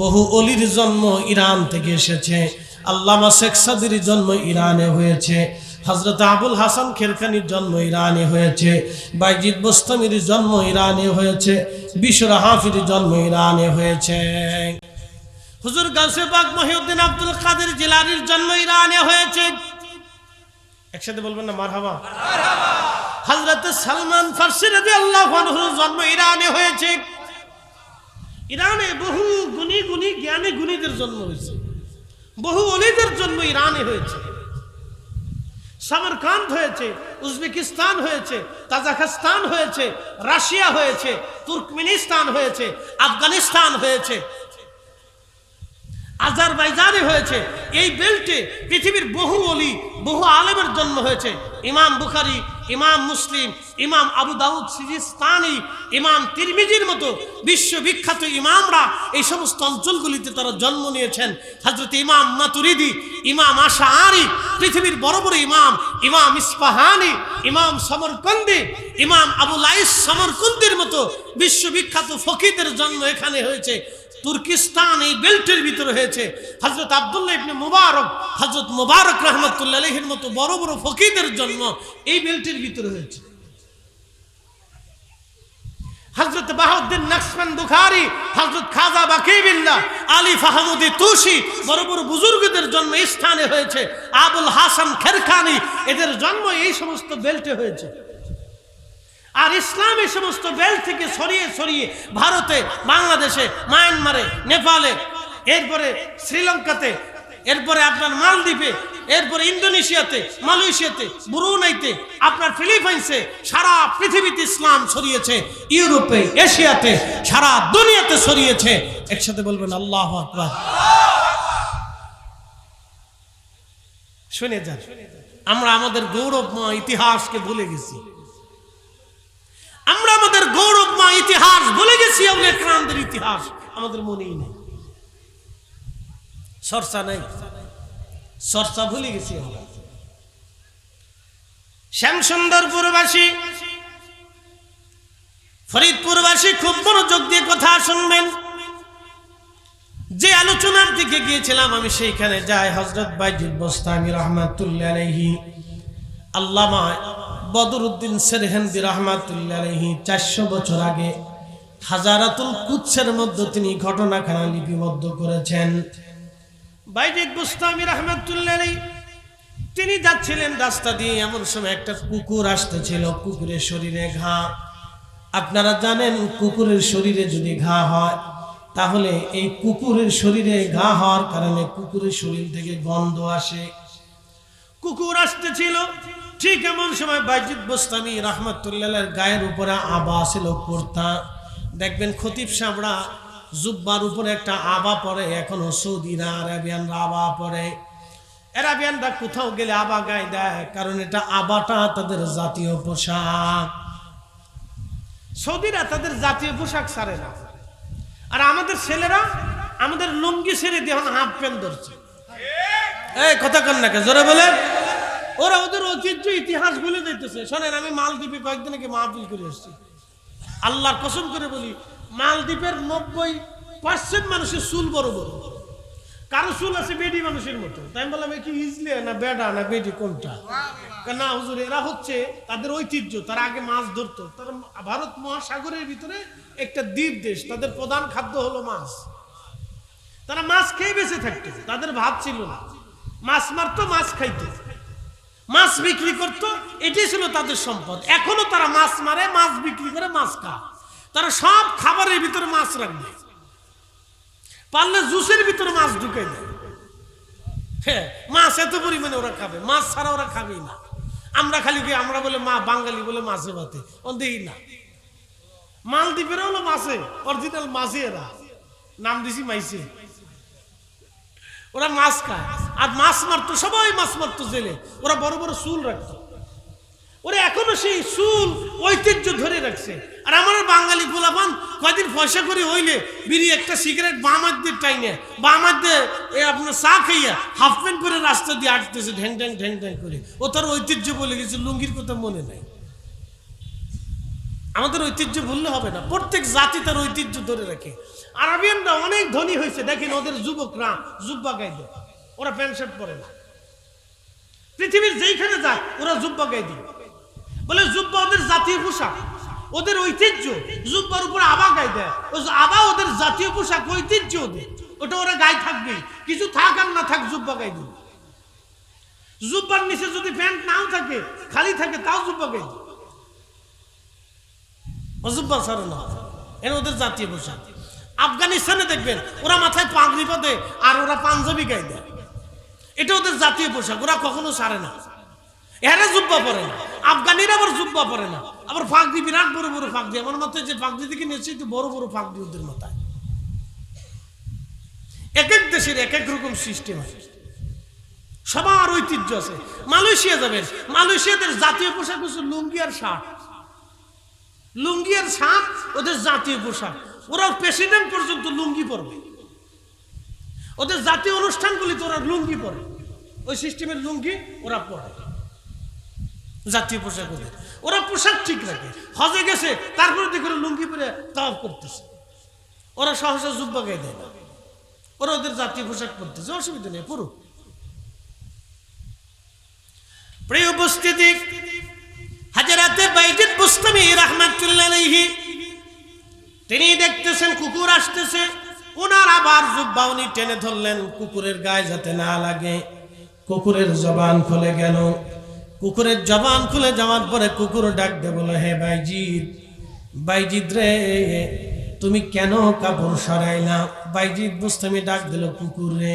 বহু অলির জন্ম ইরান থেকে এসেছে। আল্লামা শেখ সাদির জন্ম ইরানে হয়েছে, হযরত আবুল হাসান খেরখানির জন্ম ইরানে হয়েছে, বাইজিদ বোস্তামির জন্ম ইরানে হয়েছে, বিশর হাফির জন্ম ইরানে হয়েছে, হুজুর গাউসে পাক মহিউদ্দিন আব্দুল কাদের জিলানীর জন্ম ইরানে হয়েছে। একসাথে বলবেন না মারহাবা? হযরত সালমান ফারসি রাদিয়াল্লাহু আনহুর জন্ম ইরানে হয়েছে। ইরানে বহু গুণী গুণী জ্ঞানী গুণীদের জন্ম হয়েছে, বহু ওলিদের জন্ম ইরানে হয়েছে। সমরকান্দ হয়েছে, উজবেকিস্তান হয়েছে, তাজিকিস্তান হয়েছে, রাশিয়া হয়েছে, তুর্কমেনিস্তান হয়েছে, আফগানিস্তান হয়েছে, আজারবাইজানে হয়েছে। এই বেল্টে পৃথিবীর বহু ওলি, বহু আলেমের জন্ম হয়েছে। ইমাম বুখারী, ইমাম মুসলিম, ইমাম আবু দাউদ সিজিস্তানি, ইমাম তিরমিজির মতো বিশ্ববিখ্যাত ইমামরা এই সমস্ত অঞ্চলগুলিতে তারা জন্ম নিয়েছেন। হযরত ইমাম মাতুরিদি, ইমাম আশআরি, পৃথিবীর বড় বড় ইমাম, ইমাম ইস্পাহানি, ইমাম সমরকন্দি, ইমাম আবু লাইস সমরকন্দির মতো বিশ্ববিখ্যাত ফকিহদের জন্ম এখানে হয়েছে। তুর্কিস্তান এই বেল্টের ভিতরে হয়েছে। হযরত আব্দুল্লাহ ইবনে মুবারক, হযরত মুবারক রাহমাতুল্লাহ আলাইহির মতো বড় বড় ফকিহদের জন্ম এই বেল্টের ভিতরে হয়েছে। হযরত বাহাউদ্দিন নকশবন্দ বুখারী, হযরত খাজা বাকিবিল্লাহ, আলী ফাহমুদি তুসি, বড় বড় বুজুর্গদের জন্ম এই স্থানে হয়েছে। আবুল হাসান খেরখানি, এদের জন্ম এই সমস্ত বেল্টে হয়েছে। আর ইসলাম এই সমস্ত বেল্ট থেকে ছড়িয়ে ছড়িয়ে ভারতে, বাংলাদেশে, মায়ানমারে, নেপালে, এরপরে শ্রীলঙ্কাতে, এরপরে আপনার মালদ্বীপে, এরপরে ইন্দোনেশিয়াতে, মালয়েশিয়াতে, ব্রুনাইতে, আপনার ফিলিপাইন্সে, সারা পৃথিবীতে ইসলাম ছড়িয়েছে। ইউরোপে, এশিয়াতে, সারা দুনিয়াতে ছড়িয়েছে। একসাথে বলবেন আল্লাহু আকবার। শুনে যান, আমরা আমাদের গৌরবময় ইতিহাসকে ভুলে গেছি। আমরা আমাদের গৌরবময় ইতিহাস ভুলে গেছি। আউলিয়া কেরামদের ইতিহাস আমাদের মনেই নেই, চর্চা নাই, চর্চা ভুলে গেছি আমরা। শ্যামসুন্দরপুরবাসী, ফরিদপুরবাসী খুব মনোযোগ দিয়ে কথা শুনবেন। যে আলোচনার দিকে গিয়েছিলাম আমি সেইখানে যাই। হযরত বাইজিদ বোস্তামি রাহমাতুল্লাহ আলাইহি, আল্লামা বদরুদ্দিন সেরহিন্দি রাহমাতুল্লাহ আলাইহি 400 বছর আগে হাজারাতুল কুদসের মধ্যে তিনি ঘটনাখানা লিপিবদ্ধ করেছেন। বাইজিদ বোস্তামি রাহমাতুল্লাহ আলাইহি তিনি যাচ্ছিলেন রাস্তা দিয়ে, এমন সময় একটা কুকুর আসতেছিল। কুকুরের শরীরে ঘা। আপনারা জানেন কুকুরের শরীরে যদি ঘা হয় তাহলে এই কুকুরের শরীরে ঘা হওয়ার কারণে কুকুরের শরীর থেকে গন্ধ আসে। কুকুর আসতেছিল, ঠিক এমন সময় বাইজিদ বোস্তামি রাহমাতুল্লাহর গায়ের উপরে আবা ছিল, কুর্তা। দেখবেন খতিব সাহেবরা জুব্বার উপরে একটা আবা পরে, এখনো সৌদিরা আরাবিয়ানরা আবা পরে। আরাবিয়ানরা কোথাও গেলে আবা গায়ে দেয়, কারণ এটা আবাটা তাদের জাতীয় পোশাক। সৌদিরা তাদের জাতীয় পোশাক ছাড়ে না। আর আমাদের ছেলেরা আমাদের লুঙ্গি ছেড়ে দিয়ে হাফ প্যান্ট ধরছে। এই কথা কন না, জোরে বলেন। ওরা ওদের ঐতিহ্য ইতিহাস ভুলে যাইতেছে। শোনেন, আমি মালদ্বীপে কয়েকদিন আগে মাহফিল করে এসেছি। আল্লাহর কসম করে বলি, মালদ্বীপের 90% মানুষের চুল বড় বড়, কারো চুল আছে বেডি মানুষের মতো। তাই বললাম কি ইজলে না বেডা না বেডি কোনটা? না হুজুর, এরা হচ্ছে তাদের ঐতিহ্য। তারা আগে মাছ ধরতো। তারা ভারত মহাসাগরের ভিতরে একটা দ্বীপ দেশ, তাদের প্রধান খাদ্য হলো মাছ। তারা মাছ খেয়ে বেঁচে থাকতো, তাদের ভাত ছিল না। মাছ মারতো, মাছ খাইতো, মাছ বিক্রি করতো, এটাই ছিল তাদের সম্পদ। এখনো তারা মাছ মারে, মাছ বিক্রি করে, মাছ খায়। তারা সব খাবারের ভিতরে মাছ রাখবে, পারলে জুসের ভিতরে মাছ ঢুকে দেয়। হ্যাঁ, মাছ এত পরিমাণে ওরা খাবে, মাছ ছাড়া ওরা খাবেই না। আমরা খালি আমরা বলে মা বাঙালি বলে মাছে ভাতে দেই না। মালদ্বীপের হলো মাছে, অরিজিনাল মাছে। এরা নাম দিছি মাইছে। ওরা মাছ খায় আর মাছ মারতো, সবাই মাছ মারতো জেলে। ওরা বড় বড় চুল রাখতো। ওরা এখনো সেই চুল ঐতিহ্য ধরে রাখছে। আর আমার বাঙালি গোলাপান কয়দিন পয়সা করে হইলে বিড়ি একটা সিগারেট বামাদের টাইনে, বামাদের আপনার চা খাইয়া হাফ প্যান্ট পরে রাস্তা দিয়ে আটতেছে ঢ্যাং ঢ্যাং ঢ্যাং ঢ্যাং করে। ও তার ঐতিহ্য বলে গেছে, লুঙ্গির কথা মনে নাই। আমাদের ঐতিহ্য ভুললে হবে না। প্রত্যেক জাতি তার ঐতিহ্য ধরে রাখে। আরবিয়ানরা অনেক ধনী হয়েছে, দেখেন ওদের যুবকরা জুব্বা গায়ে দেয়, ওরা প্যান্ট শার্ট পরে না। পৃথিবীর যেইখানে যায় ওরা জুব্বা গায়ে দিবে, বলে জুব্বা ওদের জাতীয় পোশাক, ওদের ঐতিহ্য। জুব্বার উপর আবা গায়ে দেয়, আবা ওদের জাতীয় পোশাক, ঐতিহ্য ওদের, ওটা ওরা গায়ে থাকবে, কিছু থাক আর না থাক জুব্বা গায়ে দিবে। জুব্বার নিচে যদি প্যান্ট নাও থাকে, খালি থাকে, তাও জুব্বা গায়ে দিবে, জুব্বা ছাড়ে না, এটা ওদের জাতীয় পোশাক। আফগানিস্তানে দেখবেন ওরা মাথায় পাগড়ি বাঁধে আর ওরা পাঞ্জাবি গায়ে দেয়, এটা ওদের জাতীয় পোশাক, ওরা কখনো ছাড়ে না। এরা জুব্বা পরে না, আফগানিরা আবার জুব্বা পরে না, আবার পাগড়ি, বিরাট বড় বড় পাগড়ি, আমার মাথায় যে পাগড়ি দেখে নিয়েছে একটু বড় বড় পাগড়ি ওদের মাথায়। এক এক দেশের এক এক রকম সিস্টেম আছে, সবার ঐতিহ্য আছে। মালয়েশিয়া যাবেন, মালয়েশিয়াদের জাতীয় পোশাক হচ্ছে লুঙ্গি আর শার্ট, লুঙ্গি আর শার্ট ওদের জাতীয় পোশাক। ওরা প্রেসিডেন্ট পর্যন্ত লুঙ্গি পরবে, ওদের জাতীয় অনুষ্ঠানগুলিতে ওরা লুঙ্গি পরে, ওই সিস্টেমের লুঙ্গি ওরা পরে, জাতীয় পোশাক ওদের। ওরা পোশাক ঠিক রাখে, হজে গেছে তারপরে দেখে লুঙ্গি পরে তাওয়াফ করতেছে, ওরা সহসা জুব্বা গায়ে দেয় না, ওরা ওদের জাতীয় পোশাক পরতেছে, অসুবিধা নেই, পুরো। প্রিয় উপস্থিতি, হাজরাতে বাইজিদ বুস্তামি রাহমাতুল্লাহ আলাইহি তিনি দেখতেছেন কুকুর আসতেছে, ওনার আবার জুব্বা উনি টেনে ধরলেন কুকুরের গায়ে যাতে না লাগে। কুকুরের জবান খুলে গেল, কুকুরের জবান খুলে যাওয়ার পরে কুকুর ডাক দে বলে, হে বাইজিদ, বাইজিদ রে তুমি কেন কাপড় সরাইলা? বাইজিদ বুস্তামি ডাক দিল, কুকুর রে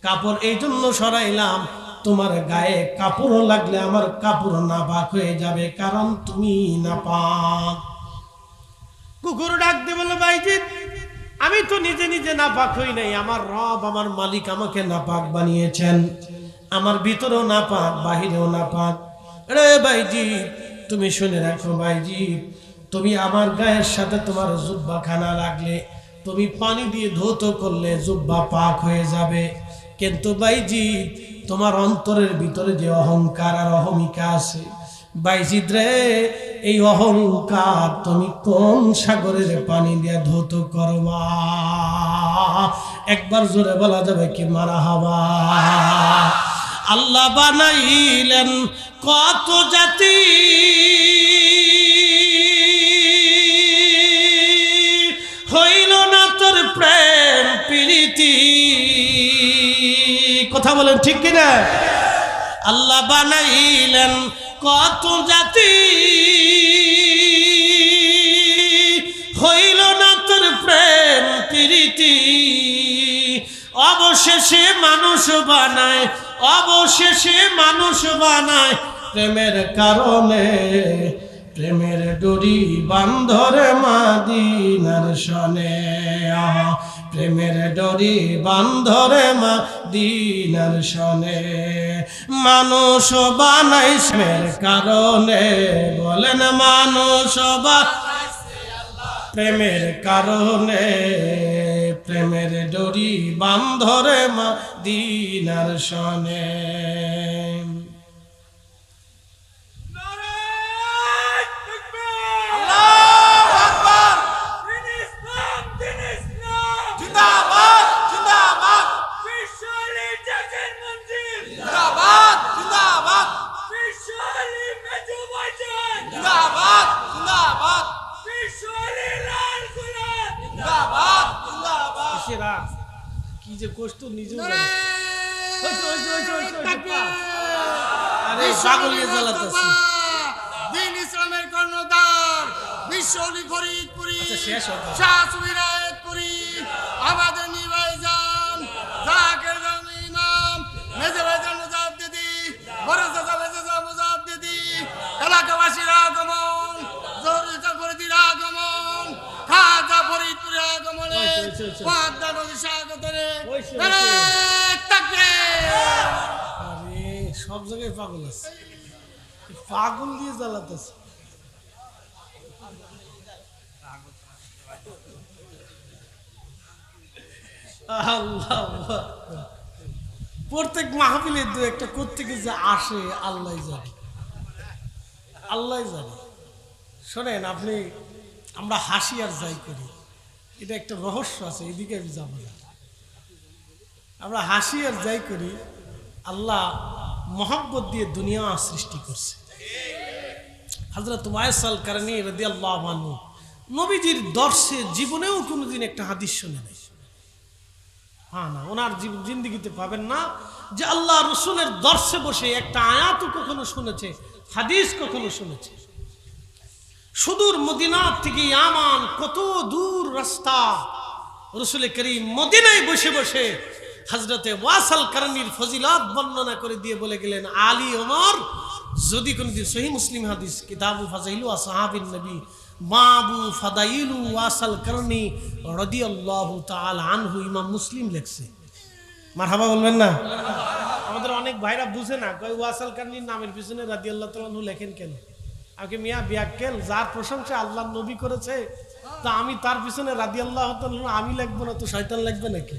কাপড় এই জন্য সরাইলাম, তোমার গায়ে কাপড় লাগলে আমার কাপড় নাপাক হয়ে যাবে, কারণ তুমি নাপাক। কুকুর ডাক দিয়ে বলে, বাইজিদ আমি তো নিজে নিজে নাপাক হই নাই, আমার রব আমার মালিক আমাকে নাপাক বানিয়েছেন, আমার ভিতরেও নাপাক বাহিরেও নাপাক। রে বাইজিদ তুমি শুনে রাখো, বাইজিদ তুমি আমার গায়ের সাথে তোমার জুব্বা খানা লাগলে, তুমি পানি দিয়ে ধৌত করলে জুব্বা পাক হয়ে যাবে, কিন্তু বাইজিদ তোমার অন্তরের ভিতরে যে অহংকার আর অহমিকা আছে, বাইজিদ রে এই অহংকার তুমি কোন সাগরের পানি দিয়ে ধৌত করবা? একবার জোরে বলা যাবে কি মারহাবা? আল্লাহ বানাইলেন কত জাতি, হইল না তোর প্রেম প্রীতি। কথা বলেন ঠিক কিনা? আল্লাহ বানাইলেন কত জাতি, হইল না তোর প্রেম প্রীতি। অবশেষে মানুষ বানায়, অবশেষে মানুষ বানায় প্রেমের কারণে, প্রেমের ডোরি বান্ধরে মাদিনার শনে, প্রেমের ডোরি বান্ধরে মাদিনার শনে। মানুষ বানাই প্রেমের কারণে, বলেন মানুষ প্রেমের কারণে, প্রেমের ডোরি বান্ধরে মাদিনার শনে। কি যে কষ্ট নিজে দিন ইসলামের কর্ণধার বিশ্বলি ফরিদপুরি শাহ সুবি রায়তপুরি আমাদের নির্বাহী যান জাকের জান ইমাম মেজে ভাইজান মুজাদ্দিদি বড় চাচা মেজে চাচা মুজাদ্দিদি এলাকাবাসীর আগমন জরুরিতা ফরিদির আগমন খাজা ফরিদপুরের আগমনে পদ্মা নদী স্বাগতরে সব জায়গায় পাগল আছে, পাগল দিয়ে জ্বালাতেছে। প্রত্যেক মাহফিলে দু একটা কোত্থেকে যে আসে আল্লাহ জানে, আল্লাহ জানে। শোনেন আপনি, আমরা হাসি আর যাই করি, এটা একটা রহস্য আছে, এদিকে আমি যাবো না। আমরা হাসি আর যাই করি, আল্লাহ মহব্বত দিয়ে দুনিয়া সৃষ্টি করছে। হযরত ওয়াইস আল কারনী রাদিয়াল্লাহু আনহু নবীজির দর্শে জীবনেও কোনোদিন একটা হাদিস শুনে নাই। হ্যাঁ না, ওনার জিন্দেগিতে পাবেন না যে আল্লাহ রসুলের দর্শে বসে একটা আয়াতও কখনো শুনেছে, হাদিস কখনো শুনেছে। সুদূর মদিনা থেকে ইয়ামান, কত দূর রাস্তা, রসুল করিম মদিনায় বসে বসে হযরতে ওয়াইস আল কারনীর ফজিলত বর্ণনা করে দিয়ে বলে গেলেন, আলী ওমর যদি কোনদিন সহিহ মুসলিম হাদিস কিতাবু ফাযাইলু আসহাবিন নবী বাবু ফাদাইলু ওয়াইস আল কারনী রাদিয়াল্লাহু তাআলা আনহু, ইমাম মুসলিম লেখছে। মারহাবা বলবেন না? আমাদের অনেক ভাইরা বুঝে না, কয় ওয়াইস আল কারনীর নামের পিছনে রাদিয়াল্লাহু তাআলা আনহু লেখেন কেন? আগে মিয়া বিয়াক্কেল, যার প্রশংসা আল্লাহ নবী করেছে, তা আমি তার পিছনে রাদিয়াল্লাহু তাআলা আমি লিখবো না তো শয়তান লিখবে নাকি?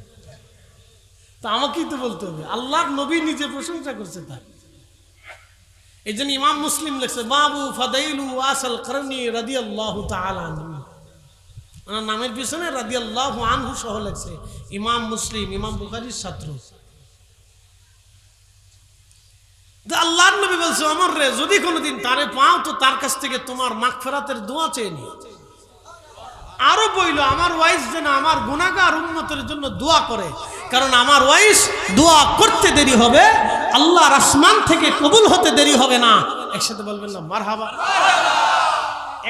তা আমাকেই তো বলতে হবে, আল্লাহর নবী নিজে প্রশংসা করছে তার। এই জন্য ইমাম মুসলিম লেখছে বাবু ফাদাইলু ওয়াইস আল কারনী রাদিয়াল্লাহু তাআলা আনহু, ওনার নামের পিছনে রাদিয়াল্লাহু আনহু সহ লেখছে। ইমাম মুসলিম ইমাম বুখারীর ছাত্র। আল্লাহর নবী বলছে, ওমর রে যদি কোনোদিন তারে পাও তো তার কাছ থেকে তোমার মাগফিরাতের দোয়া চেয়ে নিও। আরো বইল, আমার ওয়াইস যেন আমার গুনাহগার উম্মতের জন্য দোয়া করে, কারণ আমার ওয়াইস দোয়া করতে দেরি হবে, আল্লাহর আসমান থেকে কবুল হতে দেরি হবে না। একসাথে বলবেন না মারহাবা?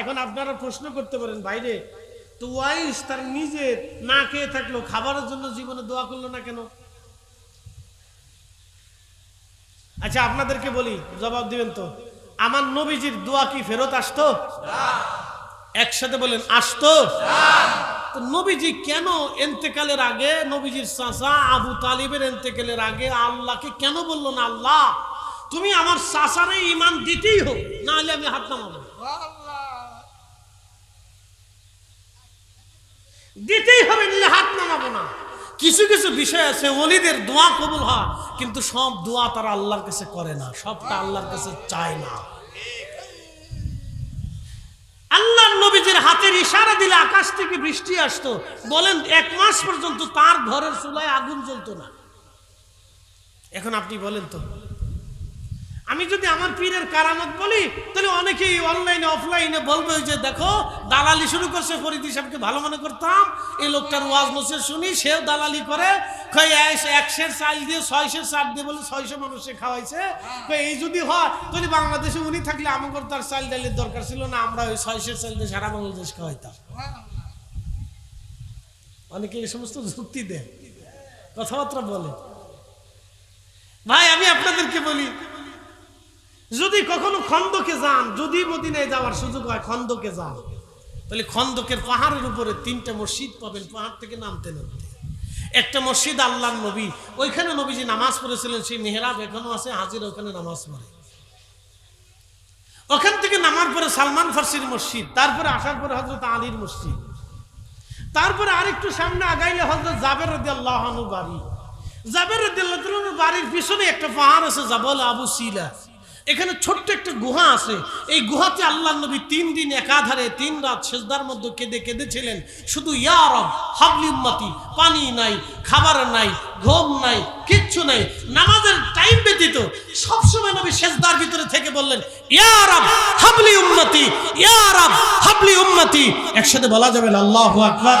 এখন আপনারা প্রশ্ন করতে পারেন, বাইরে তো ওয়াইস তার নিজে না খেয়ে থাকলো, খাবারের জন্য জীবনে দোয়া করলো না কেন? আচ্ছা আপনাদেরকে বলি, জবাব দিবেন তো, আমার নবীজির দোয়া কি ফেরত আসতো? একসাথে বলেন আসতো? তো নবীজি কেন ইন্তেকালের আগে, নবীজির চাচা আবু তালিবের ইন্তেকালের আগে আল্লাহকে কেন বললো না, আল্লাহ তুমি আমার চাচারে ঈমান দিতেই হোক, না হলে আমি হাত নামাবো, দিতেই হবে, নিলে হাত নামাবো না। কিছু কিছু বিষয় আছে ওলিদের দোয়া কবুল হয়, কিন্তু সব দোয়া তারা আল্লাহর কাছে করে না, সবটা আল্লাহর কাছে চায় না। আল্লাহর নবীজির হাতের ইশারা দিলে আকাশ থেকে বৃষ্টি আসতো, বলেন 1 মাস পর্যন্ত তার ঘরের চুলায় আগুন জ্বলতো না। এখন আপনি বলেন তো, আমি যদি আমার পীরের কারামত বলি, তাহলে অনেকেই অনলাইনে অফলাইনে বলবে যে দেখো দালালি শুরু করছে, ফরিদি সাহেবকে ভালো মনে করতাম, এই লোকটার ওয়াজ নসিহত শুনি, সেও দালালি করে, 100 চাল দিয়ে 600 চাল দিয়ে বলে 600 মানুষকে খাওয়াইছে। এই যদি হয় তাহলে বাংলাদেশে উনি থাকলে আমাদের তার চাল ডালের দরকার ছিল না, আমরা ওই 600 চাল দিয়ে সারা বাংলাদেশ খাওয়াইতাম। অনেকে এই সমস্ত যুক্তি দেয়, কথাবার্তা বলে। ভাই আমি আপনাদেরকে বলি, যদি কখনো খন্দকে যান, যদি মদিনায় যাওয়ার সুযোগ হয়, খন্দকে যান, তাহলে খন্দকের পাহাড়ের উপরে 3টা মসজিদ পাবেন, পাহাড় থেকে নামতে নামতে। একটা মসজিদ আল্লাহর নবী, ওইখানে নবীজি নামাজ পড়েছিলেন, সেই মেহরাব এখনো আছে, হাজিরা ওখানে নামাজ পড়ে। ওখান থেকে নামার পরে সালমান ফার্সির মসজিদ, তারপরে আসার পরে হযরত আলীর মসজিদ, তারপরে আরেকটু সামনে আগাইলে হযরত জাবের রাদিয়াল্লাহু আনহু বাড়ি। জাবের রাদিয়াল্লাহু আনহু বাড়ির পিছনে একটা পাহাড় আছে, জাবল আবু সিলা, এখানে ছোট্ট একটা গুহা আছে। এই গুহাতে আল্লাহর নবী 3 দিন একাধারে 3 রাত সিজদার মধ্যে কেঁদেছিলেন, শুধু ইয়া রব হাবলি উম্মতি, পানি নাই, খাবার নাই, ঘুম নাই, কিচ্ছু নাই, নামাজের টাইম ব্যতীত সবসময় নবী সিজদার ভিতরে থেকে বললেন ইয়া রব হাবলি উম্মতি, ইয়া রব হাবলি উম্মতি। একসাথে বলা যাবে না আল্লাহু আকবার?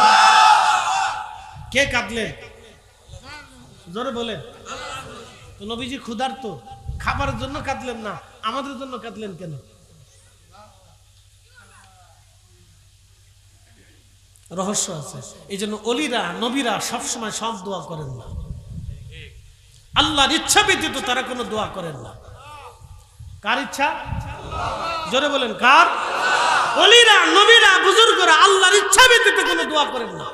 কে কাঁদলেন জোরে বলেন? তো নবীজি ক্ষুধার্ত, খাবারের জন্য কাঁদলেন না, আমাদের জন্য কাঁদলেন কেন? রহস্য আছে। এই জন্য অলিরা নবীরা সবসময় সব দোয়া করেন না, আল্লাহর ইচ্ছা ব্যতীত তারা কোনো দোয়া করেন না। কার ইচ্ছা? জোরে বলেন কার? অলিরা নবীরা বুজুর্গরা আল্লাহর ইচ্ছা ব্যতীত কোনো দোয়া করেন না।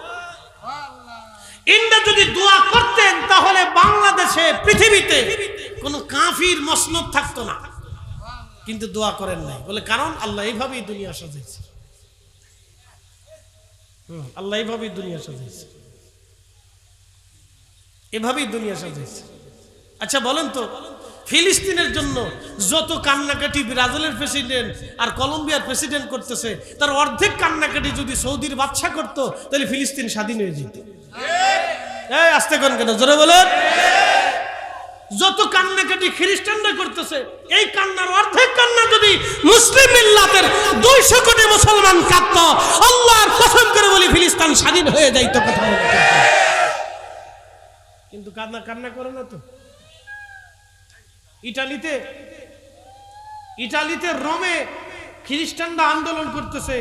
ইন্দ্র যদি দোয়া করতেন তাহলে বাংলাদেশে, পৃথিবীতে কোনো কাফির মসনদ থাকতো না, কিন্তু দোয়া করেন নাই। বলে কারণ আল্লাহ এইভাবেই দুনিয়া সাজাইছে, আল্লাহ এইভাবেই দুনিয়া সাজাইছে, এভাবেই দুনিয়া সাজাইছে। আচ্ছা বলেন তো, ফিলিস্তিনের জন্য যত কান্নাকাটি ব্রাজিলের প্রেসিডেন্ট আর কলম্বিয়ার প্রেসিডেন্ট করতেছে, তার অর্ধেক কান্নাকাটি যদি সৌদির বাদশা করতো, তাহলে ফিলিস্তিন স্বাধীন হয়ে যেত। এই আস্তে কোন কেন, জোরে বলেন। যত কান্নাকাটি খ্রিস্টানরা করতেছে, এই কান্নার অর্ধেক কান্না যদি মুসলিম মিল্লাতের 200 কোটি মুসলমান কাঁদতো, আল্লাহর কসম করে বলি ফিলিস্তিন স্বাধীন হয়ে যাইত। কথা বলতে, কিন্তু কান্না করে না তো। ইটালিতে রোমে খ্রিস্টানরা আন্দোলন করতেছে,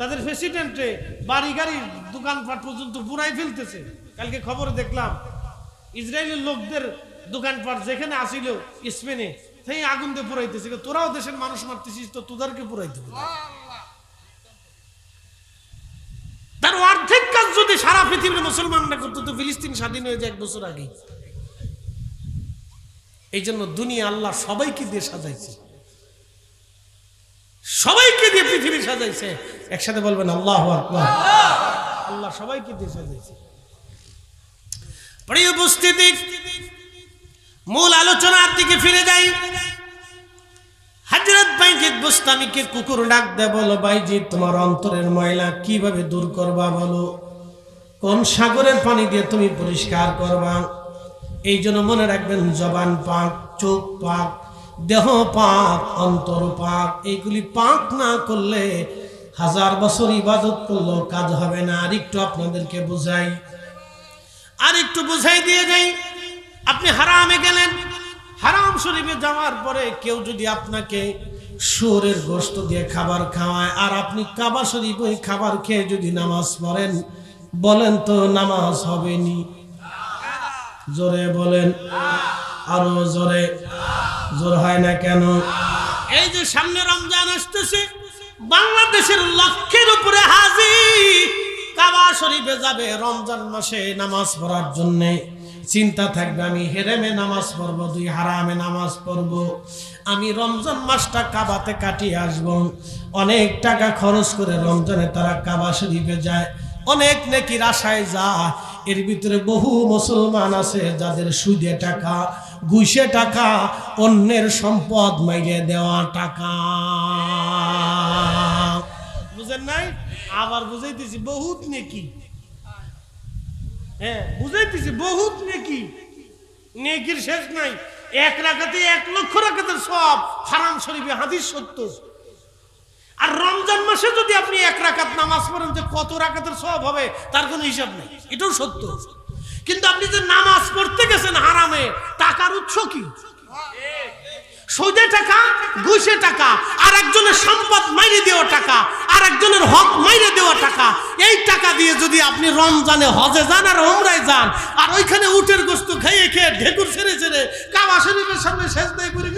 তাদের প্রেসিডেন্টে বাড়ি গাড়ি দোকানপাট পর্যন্ত পুরাই ফেলতেছে। কালকে খবর দেখলাম ইসরায়েলের লোকদের দোকানপাট যেখানে আসিল স্পেনে, সেই আগুন দিয়ে পুরাইতেছে। তোরাও দেশের মানুষ মারতেছিস, তো তোদেরকে পুরাইতে হবে। তার অর্ধেক কাজ যদি সারা পৃথিবীর মুসলমানরা করতো, তো ফিলিস্তিন স্বাধীন হয়ে যায় 1 বছর আগে। এই জন্য দুনিয়া আল্লাহ সবাইকে দিয়ে সাজাইছে, সবাইকে দিয়ে পৃথিবী সাজাইছে। একসাথে বলবেন আল্লাহু আকবার। আল্লাহ সবাইকে দিয়ে সাজাইছে। প্রিয় উপস্থিতি, মূল আলোচনার দিকে ফিরে যাই। হযরত বাইজিদ বুস্তামিকে কুকুর ডাক দেয়, বলো বাইজিদ, তোমার অন্তরের ময়লা কিভাবে দূর করবা বলো, কোন সাগরের পানি দিয়ে তুমি পরিষ্কার করবা? এই জন্য মনে রাখবেন, জবান পাক, চোখ পাক, দেহ পাক, অন্তর পাক। এইগুলি পাক না করলে 1000 বছর ইবাদত করলেও কাজ হবে না। আর একটু আপনাদেরকে বুঝাই, আর একটু বুঝাই দিয়ে যাই। আপনি হারামে গেলেন, হারাম শরীফে যাওয়ার পরে কেউ যদি আপনাকে শুয়োরের গোশত দিয়ে খাবার খাওয়ায়, আর আপনি কাবা শরীফ ওই খাবার খেয়ে যদি নামাজ পড়েন, বলেন তো নামাজ হবে নি? জোরে বলেন, আরো জোরে। জোর হয় না কেন? এই যে সামনে রমজান আসতেছে, বাংলাদেশের লক্ষের উপরে হাজি কাবা শরীফে যাবে রমজান মাসে নামাজ পড়ার জন্য। চিন্তা থাকবে, আমি হেরেমে নামাজ পড়বো, 2 হারামে নামাজ পড়বো, আমি রমজান মাসটা কাবাতে কাটিয়ে আসবো। অনেক টাকা খরচ করে রমজানে তারা কাবা শরীফে যায়, অনেক নেকির আশায় যায়। এর ভিতরে বহু মুসলমান আছে যাদের সুদে টাকা, ঘুষে টাকা, অন্যের সম্পদ মাইরে দেওয়া টাকা। বুঝেন নাই? আবার বুঝাইতেছি, বহুত নেকি। হ্যাঁ, বুঝাইতেছি বহুত নেকি, নেকির শেষ নাই। 1 রাকাতে 1 লক্ষ রাকাতের সওয়াব হারাম শরীফে হাদিস সত্য। আর রমজান মাসে যদি আপনি 1 রাকাত নামাজ পড়েন, যে কত রাকাতের সওয়াব হবে তার কোনো হিসাব নেই, এটাও সত্য। কিন্তু আপনি যে নামাজ পড়তে গেছেন হারামে, টাকার উৎস কি? সুদে টাকা, ঘুষে টাকা, আর একজনের সম্পদ মাইরে দেওয়া টাকা, আর একজনের হক মাইরে দেওয়া টাকা। এই টাকা দিয়ে যদি আপনি রমজানে হজে যান আর ওমরায় যান, আর ওইখানে উটের গোশত খেয়ে খেয়ে ঢেকুর ছেড়ে ছেড়ে কাবা শরীফের সামনে সেজদায় পড়ে,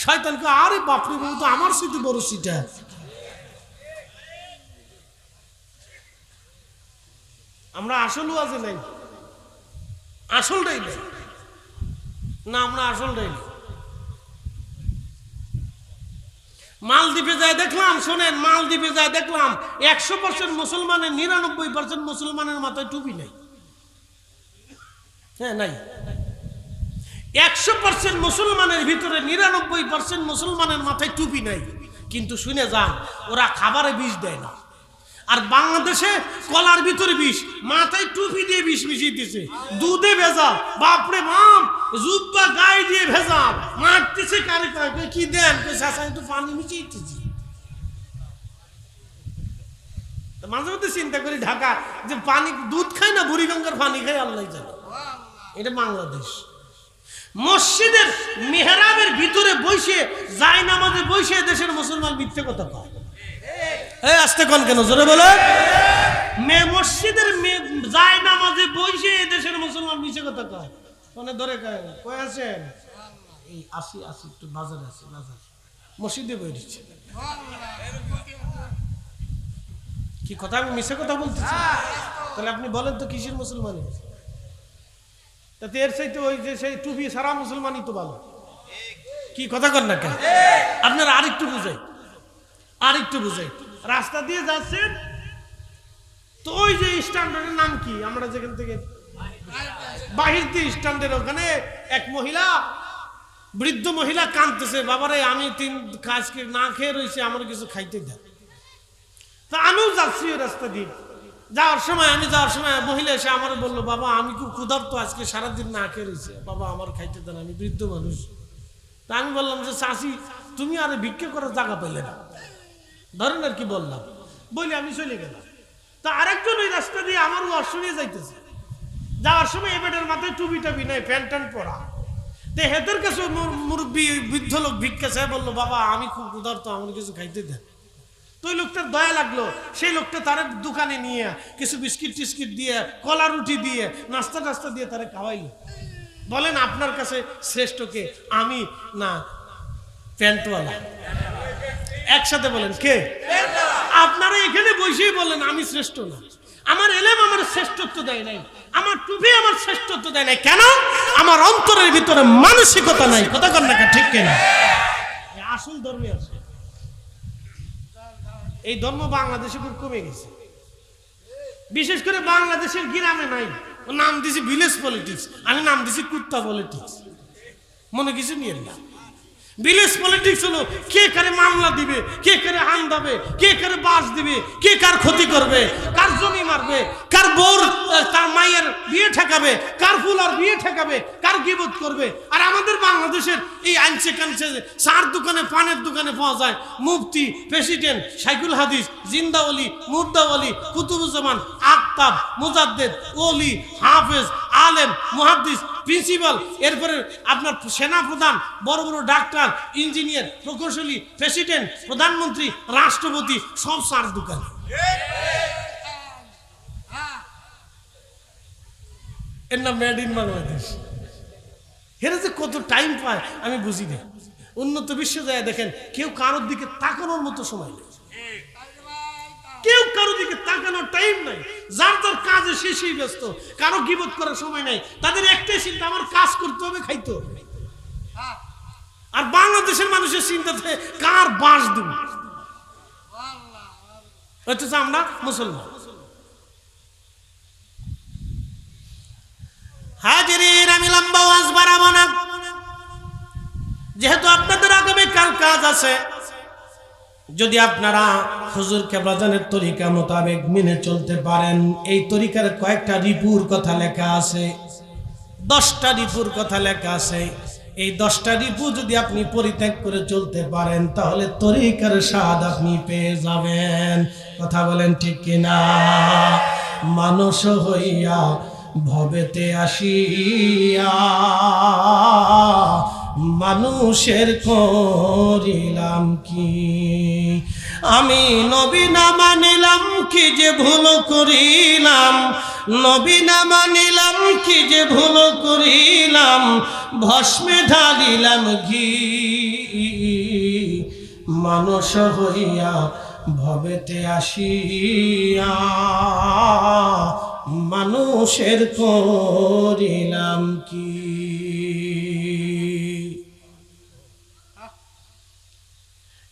শয়তানকে, আরে বাপরে বাবু, তো আমার স্মৃতি বড় সিটা। আমরা আসল ওয়াজে নাই, আসলটাই নেই না, আমরা আসলটাই নেই। মালদ্বীপে যায় দেখলাম, শোনেন, মালদ্বীপে যায় দেখলাম 100% মুসলমানের 99% মুসলমানের মাথায় টুপি নাই। হ্যাঁ, নাই। 100% মুসলমানের ভিতরে 99% মুসলমানের মাথায় টুপি নাই। কিন্তু শুনে যান, ওরা খাবারে বিষ দেয় না। আর বাংলাদেশে কলার ভিতরে বিষ, মাথায় টুপি দিয়ে বিষ মিশিয়ে দিছে, দুধে ভেজাল, বাপরে বাপ, জুব্বা গায়ে দিয়ে ভেজাল, মারতেছে কারে কয়, কি দেন, চাচা একটু পানি মিশিয়ে দিচ্ছি। মাঝে মধ্যে চিন্তা করি, ঢাকা যে পানি, দুধ খায় না, বুড়িগঙ্গার পানি খায়, আল্লাহ জানে। এটা বাংলাদেশ। মসজিদের মেহরাবের ভিতরে বসে, যায় নামাজে বসে দেশের মুসলমান মিথ্যে কথা কয়। আসতে কোন কেন, জোরে বলো। মসজিদের যায় নামাজে বসে দেশের মুসলমান মিথ্যে কথা কয়, মানে ধরে কয় আছেন, এই আসি একটু বাজারে আছে, বাজার মসজিদে বই দিচ্ছে। কি কথা, আমি মিথ্যে কথা বলতেছি? তাহলে আপনি বলেন তো কিসের মুসলমানি? তাতে এর চাইতে ওই যে সেই টুপি সারা মুসলমানই তো ভালো। কি কথা কর না কেন? আপনারা আরেকটু বুঝাই, রাস্তা দিয়ে যাচ্ছেন তো ওই যে স্ট্যান্ডার্ডের নাম কি, আমরা যেখান থেকে বাহির দিয়ে স্ট্যান্ডের ওখানে এক মহিলা বৃদ্ধ মহিলা কাঁদতেছে, বাবারে আমি আজকে না খেয়ে রয়েছি, আমার কিছু খাইতে দেয়। তা আমিও যাচ্ছি ওই রাস্তা দিয়ে, যাওয়ার সময় মহিলা এসে আমার বললো, বাবা আমি খুব ক্ষুধার্ত, আজকে সারাদিন না খেয়ে রয়েছে, বাবা আমার খাইতে দেন, আমি বৃদ্ধ মানুষ। তা আমি বললাম যে চাচি তুমি আর ভিক্ষা করার জায়গা পেলে না, ধরেন আর কি বললাম, বলে আমি চলে গেলাম। তা আরেকজন ওই রাস্তা দিয়ে আমার ওয়াশ শুনিয়ে যাইতেছে, যাওয়ার সময় এবেডের মাথায় টুপি টাবি নাই, প্যান্ট ট্যান্ট পরা। তো হেদের কাছে মুরব্বী বৃদ্ধ লোক ভিক্ষা চাই, বললো বাবা আমি খুব ক্ষুধার্ত, আমার কিছু খাইতে দেন। তো ওই লোকটার দয়া লাগলো, সেই লোকটা তার দোকানে নিয়ে কিছু বিস্কিট টিস্কিট দিয়ে, কলা রুটি দিয়ে, নাস্তা টাস্তা দিয়ে তারা খাওয়াইলো। বলেন আপনার কাছে শ্রেষ্ঠ কে, আমি না প্যান্টওয়ালা? একসাথে বলেন কে? আপনারা এখানে বসেই বলেন আমি শ্রেষ্ঠ না। আমার এলেম আমার শ্রেষ্ঠত্ব দেয় নাই, আমার টুপি আমার শ্রেষ্ঠত্ব দেয় নাই। কেন? আমার অন্তরের ভিতরে মানসিকতা নাই। কথা কন না ঠিক কিনা? আসল ধর্মে আছে, এই ধর্ম বাংলাদেশে খুব কমে গেছে, বিশেষ করে বাংলাদেশের গ্রামে নাই। নাম দিছি ভিলেজ পলিটিক্স, আমি নাম দিছি কুত্তা পলিটিক্স। মনে কিছু নিয়ে না, ভিলেজ পলিটিক্স হলো কে কারে মামলা দিবে, কে কারে হান দাবে, কে কারে বাস দিবে, কে কার ক্ষতি করবে, কার জমি মারবে, কার বউর তার মায়ের বিয়ে ঠেকাবে, কার ফুলার বিয়ে ঠেকাবে, কার গিবত করবে। আর আমাদের বাংলাদেশের এই আনছে কানছে চার দোকানে পানের দোকানে পাওয়া যায় মুফতি, প্রেসিডেন্ট, শাইখুল হাদিস, জিন্দাওয়ালি, মুর্দাওয়ালি, কুতুবুজ্জামান, আক্তাব, মুজাদ্দেদ, ওলি, হাফেজ, আলেম, মুহাদ্দিস, প্রিন্সিপাল, এরপরে আপনার সেনা প্রধান, বড় বড় ডাক্তার, ইঞ্জিনিয়ার, প্রকৌশলী, প্রেসিডেন্ট, প্রধানমন্ত্রী, রাষ্ট্রপতি, সব সার দোকান। এর নাম মেড ইন বাংলাদেশ। এরা যে কত টাইম পায় আমি বুঝি না। উন্নত বিশ্ব যায় দেখেন, কেউ কারোর দিকে তাকানোর মতো সময় নেই, কেউ কারো দিকে তাকানোর টাইম নাই, যার যার কাজে শেষই ব্যস্ত, কারো গিবত করার সময় নাই। তাদের একটাই চিন্তা, আমার কাজ করতে হবে, খাইতে হবে। আর বাংলাদেশের মানুষের চিন্তাতে কার বাস দেব, অথচ আমরা মুসলমান। হাজিরিন, আমি লম্বা ওয়াজ বাড়াবো না, যেহেতু আপনাদের আগামী কাল কাজ আছে। যদি আপনারা হুজুর কেবলাজানের তরিকা মোতাবেক মেনে চলতে পারেন, এই তরিকার কয়েকটা রিপুর কথা লেখা আছে, 10টা রিপুর কথা লেখা আছে। এই 10টা রিপু যদি আপনি পরিত্যাগ করে চলতে পারেন, তাহলে তরিকার স্বাদ আপনি পেয়ে যাবেন। কথা বলেন ঠিক কিনা? মানুষ হইয়া ভবেতে আসিয়া মানুষের করিলাম কি, আমি নবী না মানিলাম কি যে ভুল করিলাম, নবী না মানিলাম কি যে ভুল করিলাম, ভস্মে ঢালিলাম ঘি। মানুষ হইয়া ভবেতে আসিয়া মানুষের করিলাম কি।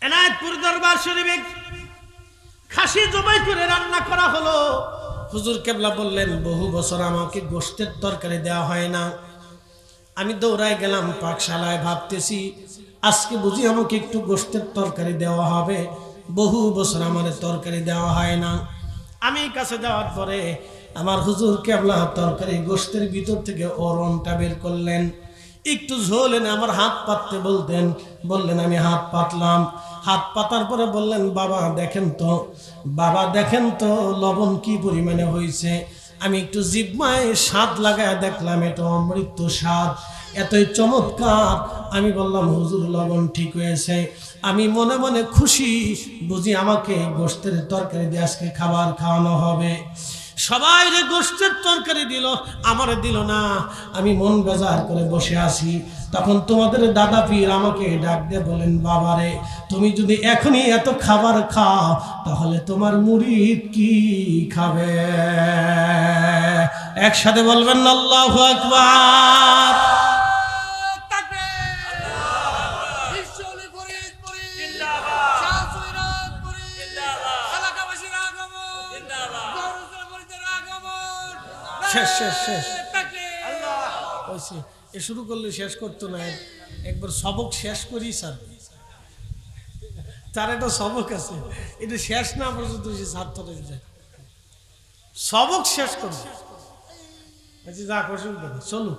এনায়েতপুর দরবার শরীফে খাসি জবাই করে রান্না করা হলো। হুজুর কেবলা বললেন, বহু বছর আমাকে গোশতের তরকারি দেওয়া হয় না। আমি দৌড়ায় গেলাম পাকশালায়, ভাবতেছি আজকে বুঝি আমাকে একটু গোশতের তরকারি দেওয়া হবে। বহু বছর আমার তরকারি দেওয়া হয় না। আমি কাছে যাওয়ার পরে আমার হুজুর কেবলা তরকারি গোশতের ভিতর থেকে ওরনটা বের করলেন, একটু ঝোল এনে আমার হাত পাততে বললেন আমি হাত পাতলাম। হাত পাতার পরে বললেন, বাবা দেখেন তো, বাবা দেখেন তো লবণ কি পরিমাণে হয়েছে। আমি একটু জিহ্বায় স্বাদ লাগায় দেখলাম, এটা অমৃত স্বাদ, এতই চমৎকার। আমি বললাম, হুজুর লবণ ঠিক হয়েছে। আমি মনে মনে খুশি, বুঝি আমাকে গোশতের তরকারি দিয়ে আজকে খাবার খাওয়ানো হবে। সবাই রে গোশতের তরকারি দিল, আমারে দিল না। আমি মন বেজার করে বসে আছি। তখন তোমাদের দাদা পীর আমাকে ডাক দিয়ে বলেন, বাবারে তুমি যদি এখনই এত খাবার খাও, তাহলে তোমার মুরিদ কি খাবে? একসাথে বলবেন আল্লাহু আকবার। শেষ শেষ শেষ এ শুরু করলে শেষ করতো না। একবার সবক শেষ করি স্যার, তার একটা সবক আছে, এটা শেষ না পর্যন্ত সে ছাত্রদের যায়, সবক শেষ করবে। যা অসুবিধা নেই, চলুন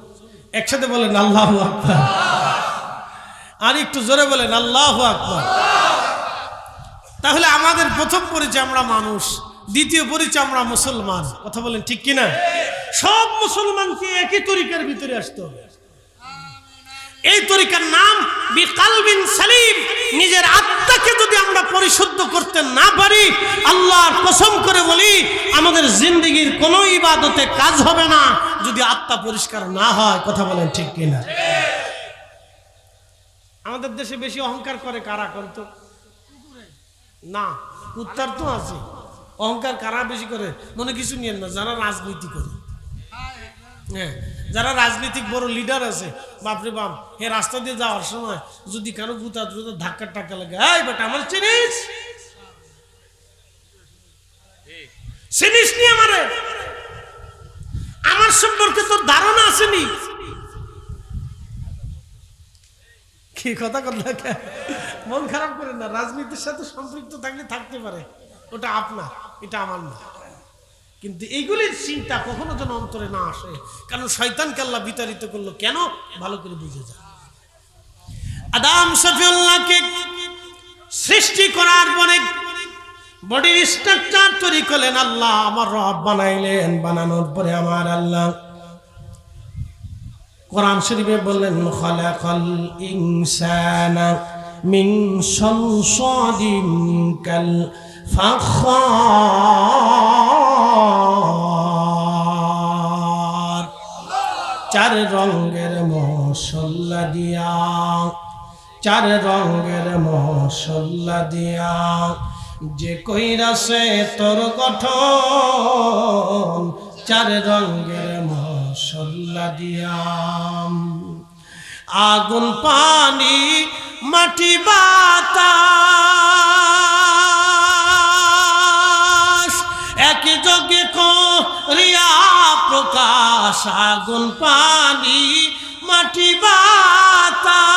একসাথে বলেন আল্লাহু আকবার, আর একটু জোরে বলেন আল্লাহু আকবার। তাহলে আমাদের প্রথম পরিচয় আমরা মানুষ, দ্বিতীয় পরিচয় আমরা মুসলমান। কথা বলেন ঠিক কিনা? সব মুসলমানকে একই তরিকার ভিতরে আসতে হবে। এই তরিকার নাম বিকালবিন সালিম। নিজের আত্মাকে যদি আমরা পরিশুদ্ধ করতে না পারি, আল্লাহর কসম করে বলি আমাদের জিন্দেগির কোনো ইবাদতে কাজ হবে না যদি আত্মা পরিষ্কার না হয়। কথা বলেন ঠিক কিনা? আমাদের দেশে বেশি অহংকার করে কারা? কিন্তু না, কুত্তার তো আছে। অহংকার কারা বেশি করে? মনে কিছু নিয়েন না, যারা রাজনীতি করে। হ্যাঁ, যারা রাজনীতিক বড় লিডার আছে, বাপরে বাপ, হে রাস্তা দিয়ে যাওয়ার সময় যদি কারো গুতা ধাক্কা টাক্কা লাগে, এই বেটা আমার চিনিস, চিনিস নি আমারে, আমার সম্পর্কে তোর ধারণা আসেনি। কি কথা কথা, মন খারাপ করেন না। রাজনীতির সাথে সম্পৃক্ত থাকলে থাকতে পারে, ওটা আপনার, এটা আমার না। কিন্তু এইগুলির চিন্তা কখনো যেন অন্তরে না আসে, কারণ শয়তানকে আল্লাহ বিতাড়িত করলো কেন, ভালো করে বুঝে যায়। আদম শফিউল্লাহকে সৃষ্টি করার পরে বডির স্ট্রাকচার তৈরি করলেন আল্লাহ, আমার রব বানাইলেন। বানানোর পরে আমার আল্লাহ কোরআন শরীফে বললেন খালাকাল ইনসানা মিন সালসালিন কাল ফাখার। চার রঙের মশলা দিয়া, চার রঙের মশলা দিয়া যে কইরাছে তোর গঠন, চার রঙের মশলা দিয়া। আগুন পানি মাটি বাতাস একই যোগে করিয়া প্রকাশ। আগুন পানি মাটি বাতাস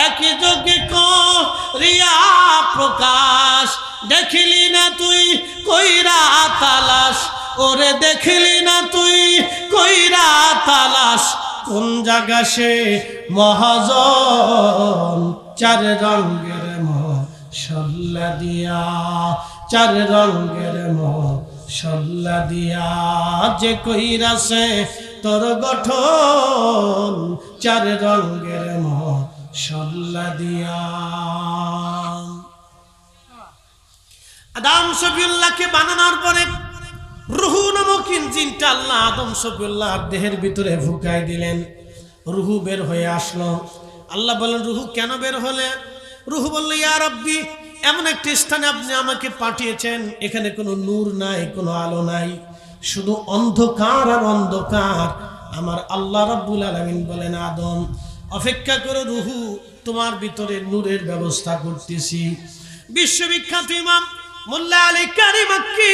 একই যোগে করিয়া প্রকাশ। দেখিলি না তুই কইরা তালাশ, ওরে দেখিলি না তুই কইরা তালাশ, কোন জায়গা সে মহাজন। চার রঙের মশলা দিয়া, চার রঙের মশলা দিয়া যে কইরাছে তোর গঠন, চার রঙের মশলা দিয়া। আদম শফিউল্লাহকে বানানোর পরে রুহু নামক ইঞ্জিনটা আল্লাহ আদম শফিউল্লাহর দেহের ভিতরে ফুঁকাই দিলেন। রুহু বের হয়ে আসলো। আল্লাহ বলেন রুহু কেন বের হলে? রুহু বলল ইয়া রাব্বি, এমন একটি স্থানে আপনি আমাকে পাঠিয়েছেন, এখানে কোনো নূর নাই, কোনো আলো নাই, শুধু অন্ধকার আর অন্ধকার। আমার আল্লাহ রাব্বুল আলামিন বলেন আদম অপেক্ষা করো, রুহু তোমার ভিতরে নূরের ব্যবস্থা করতেছি। বিশ্ববিখ্যাত ইমাম মোল্লা আলী কারি মক্কি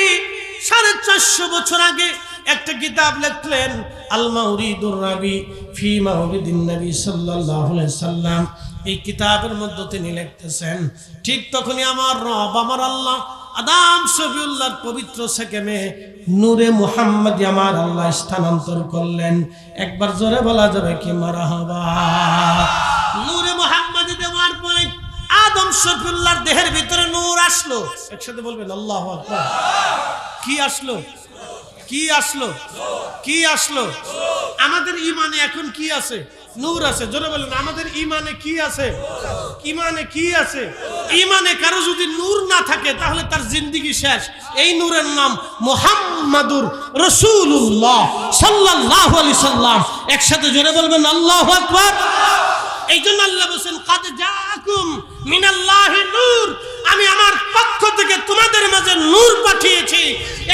450 বছর আগে একটা কিতাব লিখলেন আল মাউরিদুর রাবি ফি মাউরিদিন নবী সাল্লাল্লাহু আলাইহি সাল্লাম। এই কিতাবের মধ্যে তিনি লিখতেছেন ঠিক তখনই আমার রব আমার আল্লাহ আদম শফিউল্লাহর পবিত্র সেকেমে নূরে মুহাম্মদি আমার আল্লাহ স্থানান্তর করলেন। একবার জোরে বলা যাবে কি মারহাবা। নূরে মুহাম্মদি দেওয়ার পরে আদম শফিউল্লাহর দেহের ভিতরে নূর আসলো। একসাথে বলবেন আল্লাহু আকবার। কি আসলো? কি আসলো? কি আসলো? আমাদের ইমানে এখন কি আছে? নূর আছে। জোরে বলেন আমাদের ইমানে কি আছে? ইমানে কি আছে? ইমানে কারো যদি নূর না থাকে তাহলে তার জিন্দেগি শেষ। এই নূরের নাম মুহাম্মাদুর রাসূলুল্লাহ সাল্লাল্লাহু আলাইহি সাল্লাম। একসাথে জোরে বলবেন আল্লাহু আকবার। এই জন্য আল্লাহ বলেন কাদ জাআকুম মিনাল্লাহি নূর, আমি আমার পক্ষ থেকে তোমাদের মাঝে নূর পাঠিয়েছি।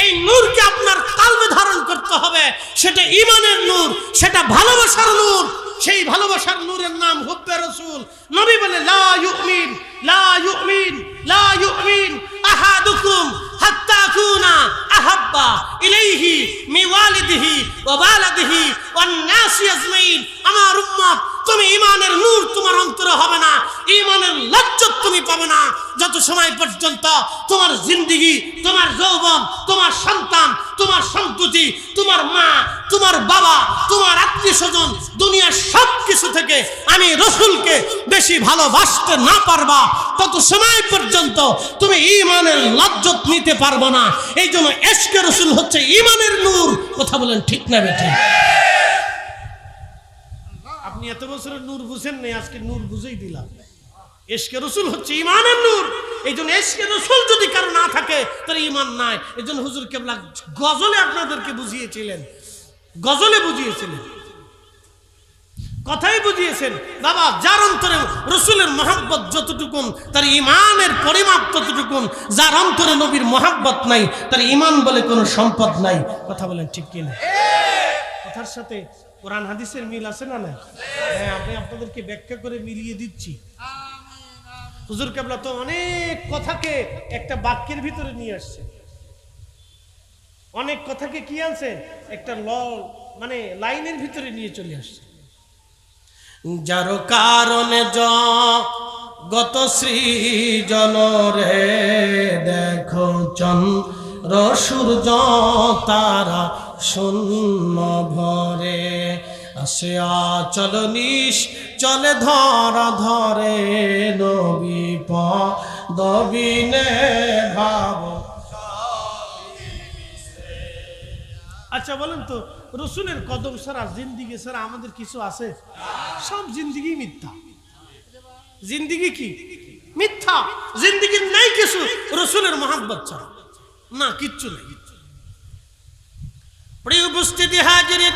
এই নূরকে আপনার কলবে ধারণ করতে হবে। সেটা ঈমানের নূর, সেটা ভালোবাসার নূর। সেই ভালোবাসার নূরের নাম হুব্বে রাসূল। নবী বলে লা ইউমিন লা ইউমিন লা ইউমিন আহাদুকুম হাত্তা কুনা আহাব্বা ইলাইহি মিন ওয়ালিদিহি ওয়া ওয়ালাদিহি ওয়ান নাসি আজমাইন। আমার উম্মত তুমি ঈমানের নূর তোমার অন্তরে হবে না, ঈমানের লাজ্জত তুমি পাবে না যত সময় পর্যন্ত তোমার জিন্দেগি, তোমার যৌবন, তোমার সন্তান, তোমার সন্ততি, তোমার মা, তোমার বাবা, তোমার আত্মীয়স্বজন, দুনিয়ার সব কিছু থেকে আমি রাসূলকে বেশি ভালোবাসতে না পারবা, তত সময় পর্যন্ত তুমি ঈমানের লাজ্জত নিতে পারবে না। এই জন্য ইশকে রাসূল হচ্ছে ঈমানের নূর। কথা বলেন ঠিক না বেঠিক? আপনি এত বছরের নূর বুঝেন নাই, আজকে নূর বুঝেই দিলাম। ইশকে রাসূল হচ্ছে ঈমানের নূর। এই জন্য ইশকে রাসূল যদি কারো না থাকে তার ঈমান নাই। এই জন্য হুজুর কেবলা গজলে আপনাদেরকে বুঝিয়েছিলেন, গজলে বুঝিয়েছিলেন, কথাই বুঝিয়েছেন। বাবা, যার অন্তরে রাসূলের মহব্বত যতটুকুন, তার ঈমানের পরিমাপ ততটুকুন। যার অন্তরে নবীর মহব্বত নাই, তার ঈমান বলে কোনো সম্পদ নাই। কথা বলেন ঠিক কিনা? কথার সাথে কোরআন হাদিসের মিল আছে না? নাই? হ্যাঁ, আমি আপনাদেরকে ব্যাখ্যা করে মিলিয়ে দিচ্ছি। হুজুর কেবলা তো অনেক কথাকে একটা বাক্যের ভিতরে নিয়ে আসছে, অনেক কথাকে কি আনছে একটা মানে লাইনের ভিতরে নিয়ে চলে আসছে। যার কারণে গত সৃজন রে দেখো চন্দ্র সূর্য তারা শূন্য ভরে, আসে আচল নিশ চলে ধরা ধরে নবী পদবিনে ভাব। আচ্ছা বলেন তো, রসুলের কদম ছাড়া, জিন্দিগি ছাড়া আমাদের কিছু আছে? সব জিন্দিগি মিথ্যা। জিন্দিগি কি মিথ্যা? জিন্দিগির নাই কিছু রসুলের মহব্বত ছাড়া, না কিচ্ছু নেই। প্রিয় উপস্থিতি হাজিরিন,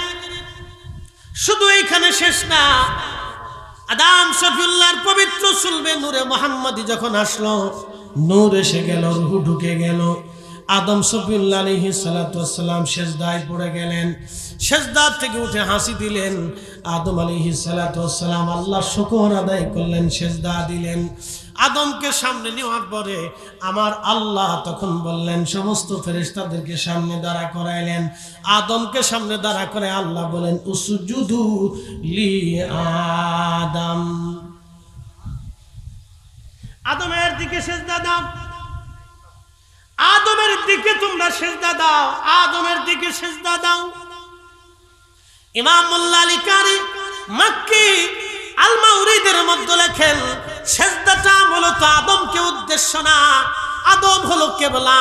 শুধু এইখানে শেষ না। আদম শফিউল্লাহর পবিত্র সুলবে নূরে মুহাম্মাদি যখন আসলো, নূর এসে গেল, রূহ ঢুকে গেল। আদম শফিউল্লাহ আলাইহিস সালাতু ওয়াস সালাম সিজদায় পড়ে গেলেন। সিজদা থেকে উঠে হাসি দিলেন। আদম আলাইহিস সালাতু ওয়াস সালাম আল্লাহর শুকর আদায় করলেন, সিজদা দিলেন। আদমকে সামনে নেওয়ার পরে আমার আল্লাহ তখন বললেন, সমস্ত ফেরেশতাদেরকে সামনে দাঁড়া করাইলেন। আদমকে সামনে দাঁড়া করে আল্লাহ বলেন, উসজুদু লি আদম, আদমের দিকে সিজদা দাও, আদমের দিকে তোমরা সিজদা দাও, আদমের দিকে সিজদা দাও। ইমাম মোল্লা আলী কারি মক্কি আল মাউরিদের মধ্যে লেখেন, সিজদাটা মূলত আদমকে উদ্দেশ্য না, আদম হলো কেবলা,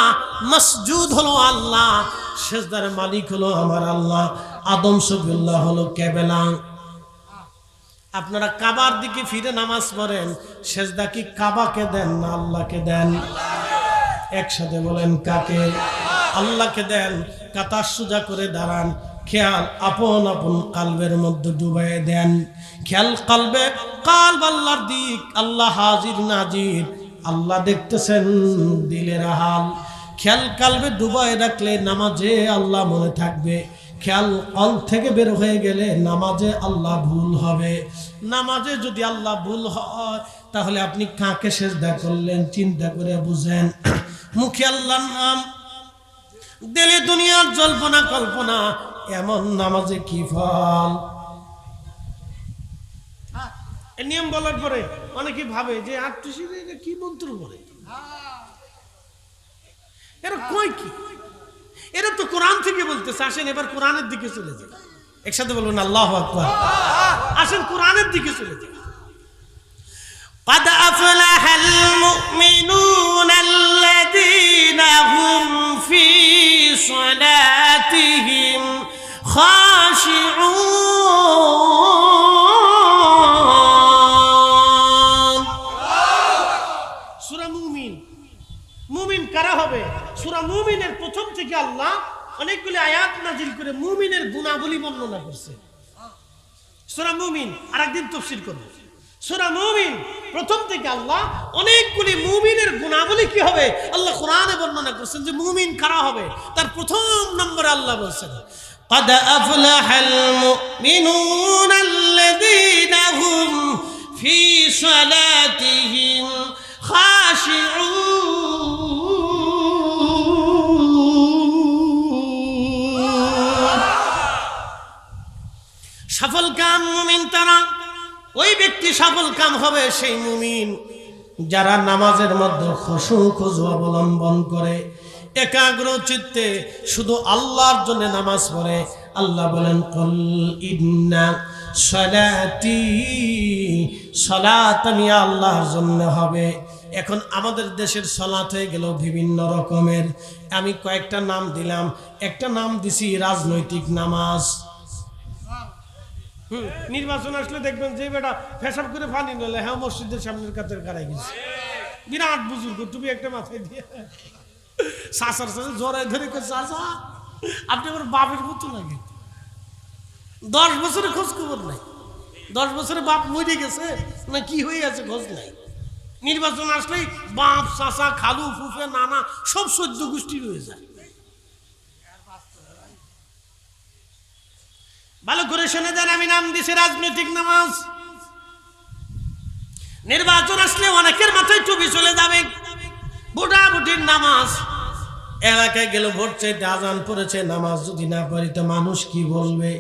মসজুদ হলো আল্লাহ, সিজদার মালিক হলো আমার আল্লাহ, আদম শফিউল্লাহ হলো কেবলা। আপনারা কাবার দিকে ফিরে নামাজ পড়েন, সিজদা কি কাবাকে দেন না আল্লাহকে দেন? একসাথে বলেন কাকে? আল্লাহকে দেন। কাতার সোজা করে দাঁড়ান, খেয়াল আপন আপন কালবের মধ্যে ডুবাই দেন। খেয়াল কালবে, কালব আল্লাহর দিক, আল্লাহ হাজির নাজির, আল্লাহ দেখতেছেন দিলের হাল। খেয়াল কালবে ডুবাই রাখলে নামাজে আল্লাহ মনে থাকবে। খেয়াল কল থেকে বের হয়ে গেলে নামাজে আল্লাহ ভুল হবে। নামাজে যদি আল্লাহ ভুল হয়, তাহলে আপনি কাকে সিজদা করলেন চিন্তা করে বুঝেন। মুখে আল্লাহর নাম, দিলে দুনিয়ার জল্পনা কল্পনা, এমন নামাজে কি ফল? এই নিয়ম বলার পরে অনেকে ভাবে যে আত্মীয় কি মন্ত্র বলে, এরা কয় কি? এরা তো কোরআন থেকে বলতেছে। আসেন এবার কোরআনের দিকে চলে যাই, একসাথে বলুন আল্লাহু আকবার। আসেন কোরআনের দিকে চলে যাই। قد أفلح المؤمنون الذين هم في صلاتهم خاشعون। সূরা মুমিন, মুমিন কারা হবে? সূরা মুমিনের প্রথম থেকে আল্লাহ অনেকগুলি আয়াত নাজিল করে মুমিনের গুণাবলী বর্ণনা করছে। সূরা মুমিন আরেকদিন তাফসীর করব। সূরা মুমিন প্রথম থেকে আল্লাহ অনেকগুলি মুমিনের গুণাবলী কি হবে আল্লাহ কোরআনে বর্ণনা করছেন, যে মুমিন কারা হবে। তার প্রথম নম্বরে আল্লাহ বলছেন, قد أفلح المؤمنون الذين هم في صلاتهم خاشعون। সফল কাম মুমিন তারা ওই ব্যক্তি সফল কাম হবে সেই মুমিন যারা নামাজের মধ্যে খুশু খুজু অবলম্বন করে, একাগ্র চিত্তে শুধু আল্লাহর জন্য নামাজ পড়ে। আল্লাহ বলেন কুল ইন্না সালাতি, সালাত আমি আল্লাহর জন্য হবে। এখন আমাদের দেশের সালাত হয়ে গেল বিভিন্ন রকমের। আমি কয়েকটা নাম দিলাম, একটা নাম দিছি রাজনৈতিক নামাজ। নির্বাচন আসলে দেখবেন যে বেটা ফেসাব করে পানি নিলে হ্যাঁ মসজিদের সামনের কাতের কারাই গেছে, বিরাট বুজুর্গ, তুমি একটা মাথায় দিয়ে চাচার সাথে জড়াই ধরে চাচা আপনি আমার বাপের মতো লাগে। 10 বছরে খোঁজ খবর নাই, 10 বছরে বাপ মরে গেছে না কি হয়ে আছে খোঁজ নাই। নির্বাচন আসলেই বাপ চাচা খালু ফুফে নানা সব 14 গোষ্ঠী রয়ে যায়। ভালো করে শুনে যান, আমি নাম দিছি রাজনৈতিক নামাজ। নির্বাচন আসলে অনেকের মাথায় টুপি চলে যাবে, ভোটাভুটির নামাজ। এলাকায় গেল ভোট চাইতে, আজান পড়েছে, নামাজ যদি না পড়ি তো মানুষ কি বলবে।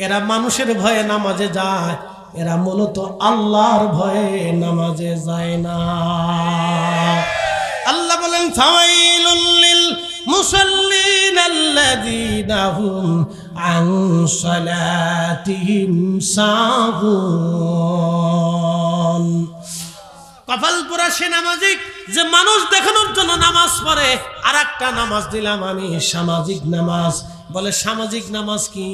এরা মানুষের ভয়ে নামাজে যায়, এরা মূলত আল্লাহর ভয়ে নামাজে যায় না। আল্লাহ বলেন ফাওয়াইলুল লিল মুসাল্লিন আল্লাযীনা হুম আন সালাতিহিম সাহুন। কপাল পোড়া সে নামাজি যে মানুষ দেখানোর জন্য নামাজ পড়ে। আর একটা নামাজ দিলাম আমি সামাজিক নামাজ। বলে সামাজিক নামাজ কি?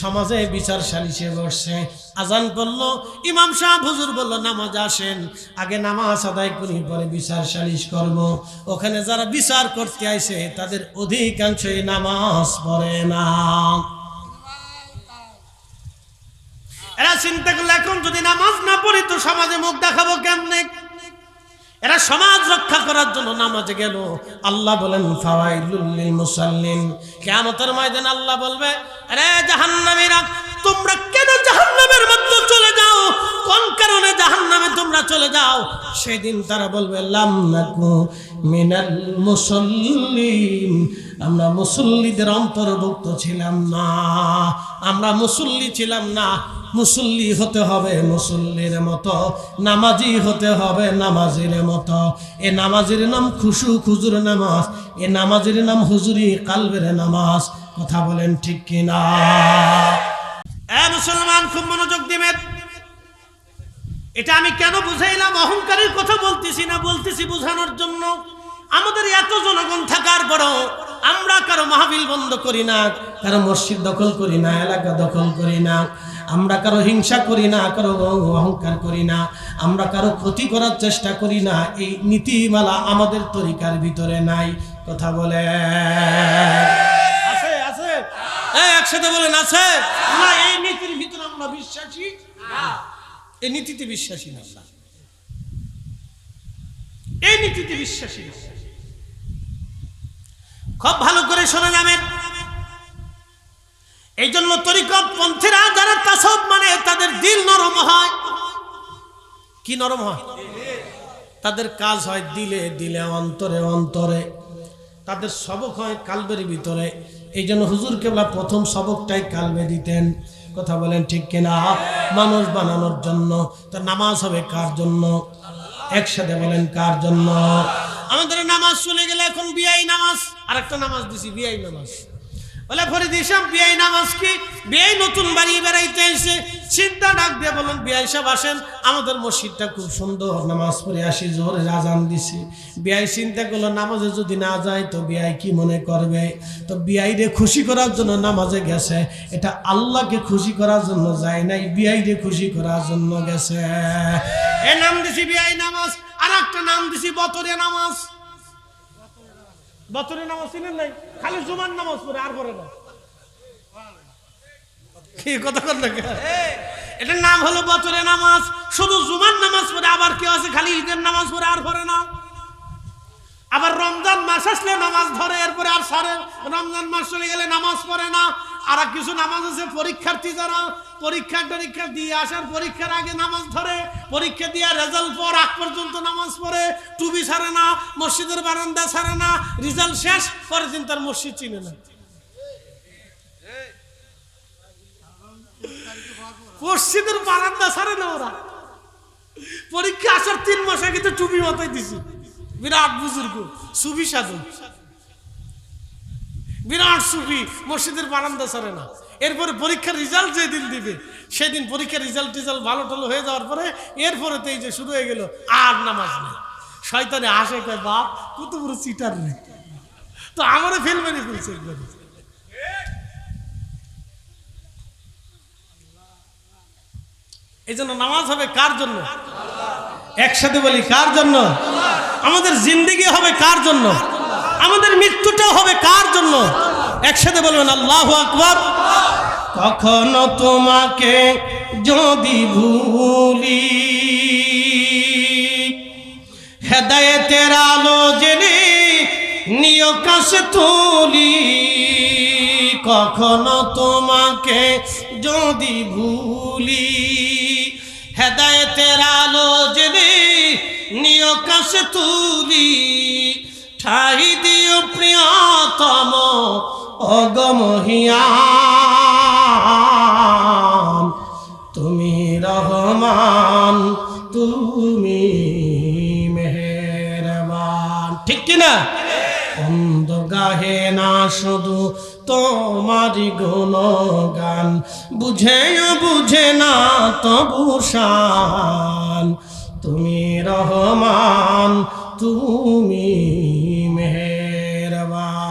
সমাজে বিচার সালিশে বসছে, আজান পড়লো, ইমাম সাহেব হুজুর বললো নামাজ আসেন, আগে নামাজ আদায় করি পরে বিচার সালিশ করব। ওখানে যারা বিচার করতে আইছে তাদের অধিকাংশই নামাজ পড়ে না। এরা চিন্তা করলে এখন যদি নামাজ না পড়ি তো সমাজে মুখ দেখাবো কেমনে? এরা সমাজ রক্ষা করার জন্য নামাজে গেল। আল্লাহ বলেন ফাওয়াইলুল লিল মুসাল্লিন। কিয়ামতের ময়দানে আল্লাহ বলবে, আরে জাহান্নামীরা তোমরা কেন জাহান্নামের মধ্যে চলে যাও? কোন কারণে জাহান্নামে তোমরা চলে যাও? সেদিন তারা বলবে লাম নাকু মিনাল মুসাল্লিন, আমরা মুসল্লিদের অন্তর্ভুক্ত ছিলাম না, আমরা মুসল্লি ছিলাম না। মুসল্লি হতে হবে মুসল্লির মতো, নামাজি হতে হবে নামাজির মতো। এ নামাজের নাম খুশু খুজুর নামাজ, এ নামাজের নাম হুজুরি কালবের নামাজ। কথা বলেন ঠিক কিনা? মুসলমান খুব মনোযোগ দিবেন। এটা আমি কেন বুঝাইলাম? অহংকারের কথা বলতেছি না, বলতেছি বোঝানোর জন্য। আমাদের এত জনগণ থাকার পরও আমরা কারো মাহফিল বন্ধ করি না, কারো মসজিদ দখল করি না, এলাকা দখল করি না, আমরা কারো হিংসা করি না, কারো অহংকার করি না, আমরা কারো ক্ষতি করার চেষ্টা করি না। এই নীতিমালা আমাদের তরিকার ভিতরে নাই। কথা বলে আছে আছে একসাথে বলেন আছে না? এই নীতির ভিতরে আমরা বিশ্বাসী না, এই নীতিতে বিশ্বাসী না, এই নীতিতে বিশ্বাসী না। খুব ভালো করে শোনা যাবেন। এই জন্য তরিকত পন্থীরা যারা তাসাউফ মানে তাদের দিল নরম হয়। কি নরম হয়? তাদের কাজ হয় দিলে দিলে, অন্তরে অন্তরে। তাদের সবক হয় কালবের ভিতরে। এই জন্য হুজুর কেবলা প্রথম সবকটাই কালবে দিতেন। কথা বলেন ঠিক কিনা? মানুষ বানানোর জন্য। তো নামাজ হবে কার জন্য? একসাথে বলেন কার জন্য? আমাদের নামাজ চলে গেলে এখন বিআই নামাজ। আর একটা নামাজ দিছি বিআই নামাজ। বলে ফরিদ সাহেব বিআই নামাজ কি? বিআই নতুন বাড়ি বেড়াইতে এসে চিন্তা ডাক দিয়ে বলেন বিআই সাহেব আসেন, আমাদের মসজিদটা খুব সুন্দর, নামাজ পড়ে আসি, জোহরের আজান দিছি। বিআই চিন্তা করলো নামাজে যদি না যায় তো বিআই কি মনে করবে? তো বিআই রে খুশি করার জন্য নামাজে গেছে। এটা আল্লাহকে খুশি করার জন্য যায় নাই, বিআই রে খুশি করার জন্য গেছে। এ নাম দিছি বিআই নামাজ। আর একটা নাম দিছি বতরে নামাজ। বতরে নামাজ চিনেন নাই? খালি জুমার নামাজ পড়ে আর পড়ে না। কি কথা কর না? এটার নাম হলো বতরে নামাজ। শুধু জুমার নামাজ পড়ে, আবার কেউ আছে খালি ঈদের নামাজ পড়ে আর পড়ে না। আবার রমজান মাস আসলে নামাজ ধরে, এরপরে আর সারে। রমজান মাস চলে গেলে নামাজ পড়ে না। আর কিছু নামাজ আছে পরীক্ষার্থী যারা পরীক্ষা দিয়ে আসার পরীক্ষার আগে নামাজ ধরে, পরীক্ষা দিয়ে রেজাল্ট পর আগ পর্যন্ত নামাজ পড়ে, টুপি ছাড়ে না, মসজিদের বারান্দা ছাড়ে না, রেজাল্ট শেষ পরের দিন তার মসজিদ চিনে না। মসজিদের বারান্দা ছাড়ে না ওরা। পরীক্ষা আসার 3 মাস আগে তো টুপি মাথায় দিছি, বিরাট বুজুর্গ সুফি সাধু, বিরাট সুফি, মসজিদের বারান্দা ছাড়ে না। এরপরে পরীক্ষার রেজাল্ট যেদিন দিবে সেদিন পরীক্ষার রেজাল্ট ভালো টালো হয়ে যাওয়ার পরে এরপরে তো এই যে শুরু হয়ে গেল আর নামাজ নেই। শয়তানে আসে কয় বাপ কত বড় চিটার নেই, তো আমারও ফেল মেরে ফেলছে একবার। এই জন্য নামাজ হবে কার জন্য? একসাথে বলি কার জন্য? আমাদের জিন্দেগি হবে কার জন্য? আমাদের মৃত্যুটাও হবে কার জন্য? একসাথে বলবেন আল্লাহু আকবার। কখনো তোমাকে যদি ভুলি, হেদায়েতের আলো জেনে নিয় কাছে তুলি। কখনো তোমাকে যদি ভুলি, হেদায়েতের আলো জেনে নিয় কাছে তুলি। ঠাই দিও প্রিয়তম অগমহিয়ান, তুমি রহমান তুমি মেহেরবান। ঠিক কিনা? অন্ধ গাহে না শুধু তোমারি গুণগান, বুঝেও বুঝে না তবু শান, তুমি রহমান তুমি মেহেরবান।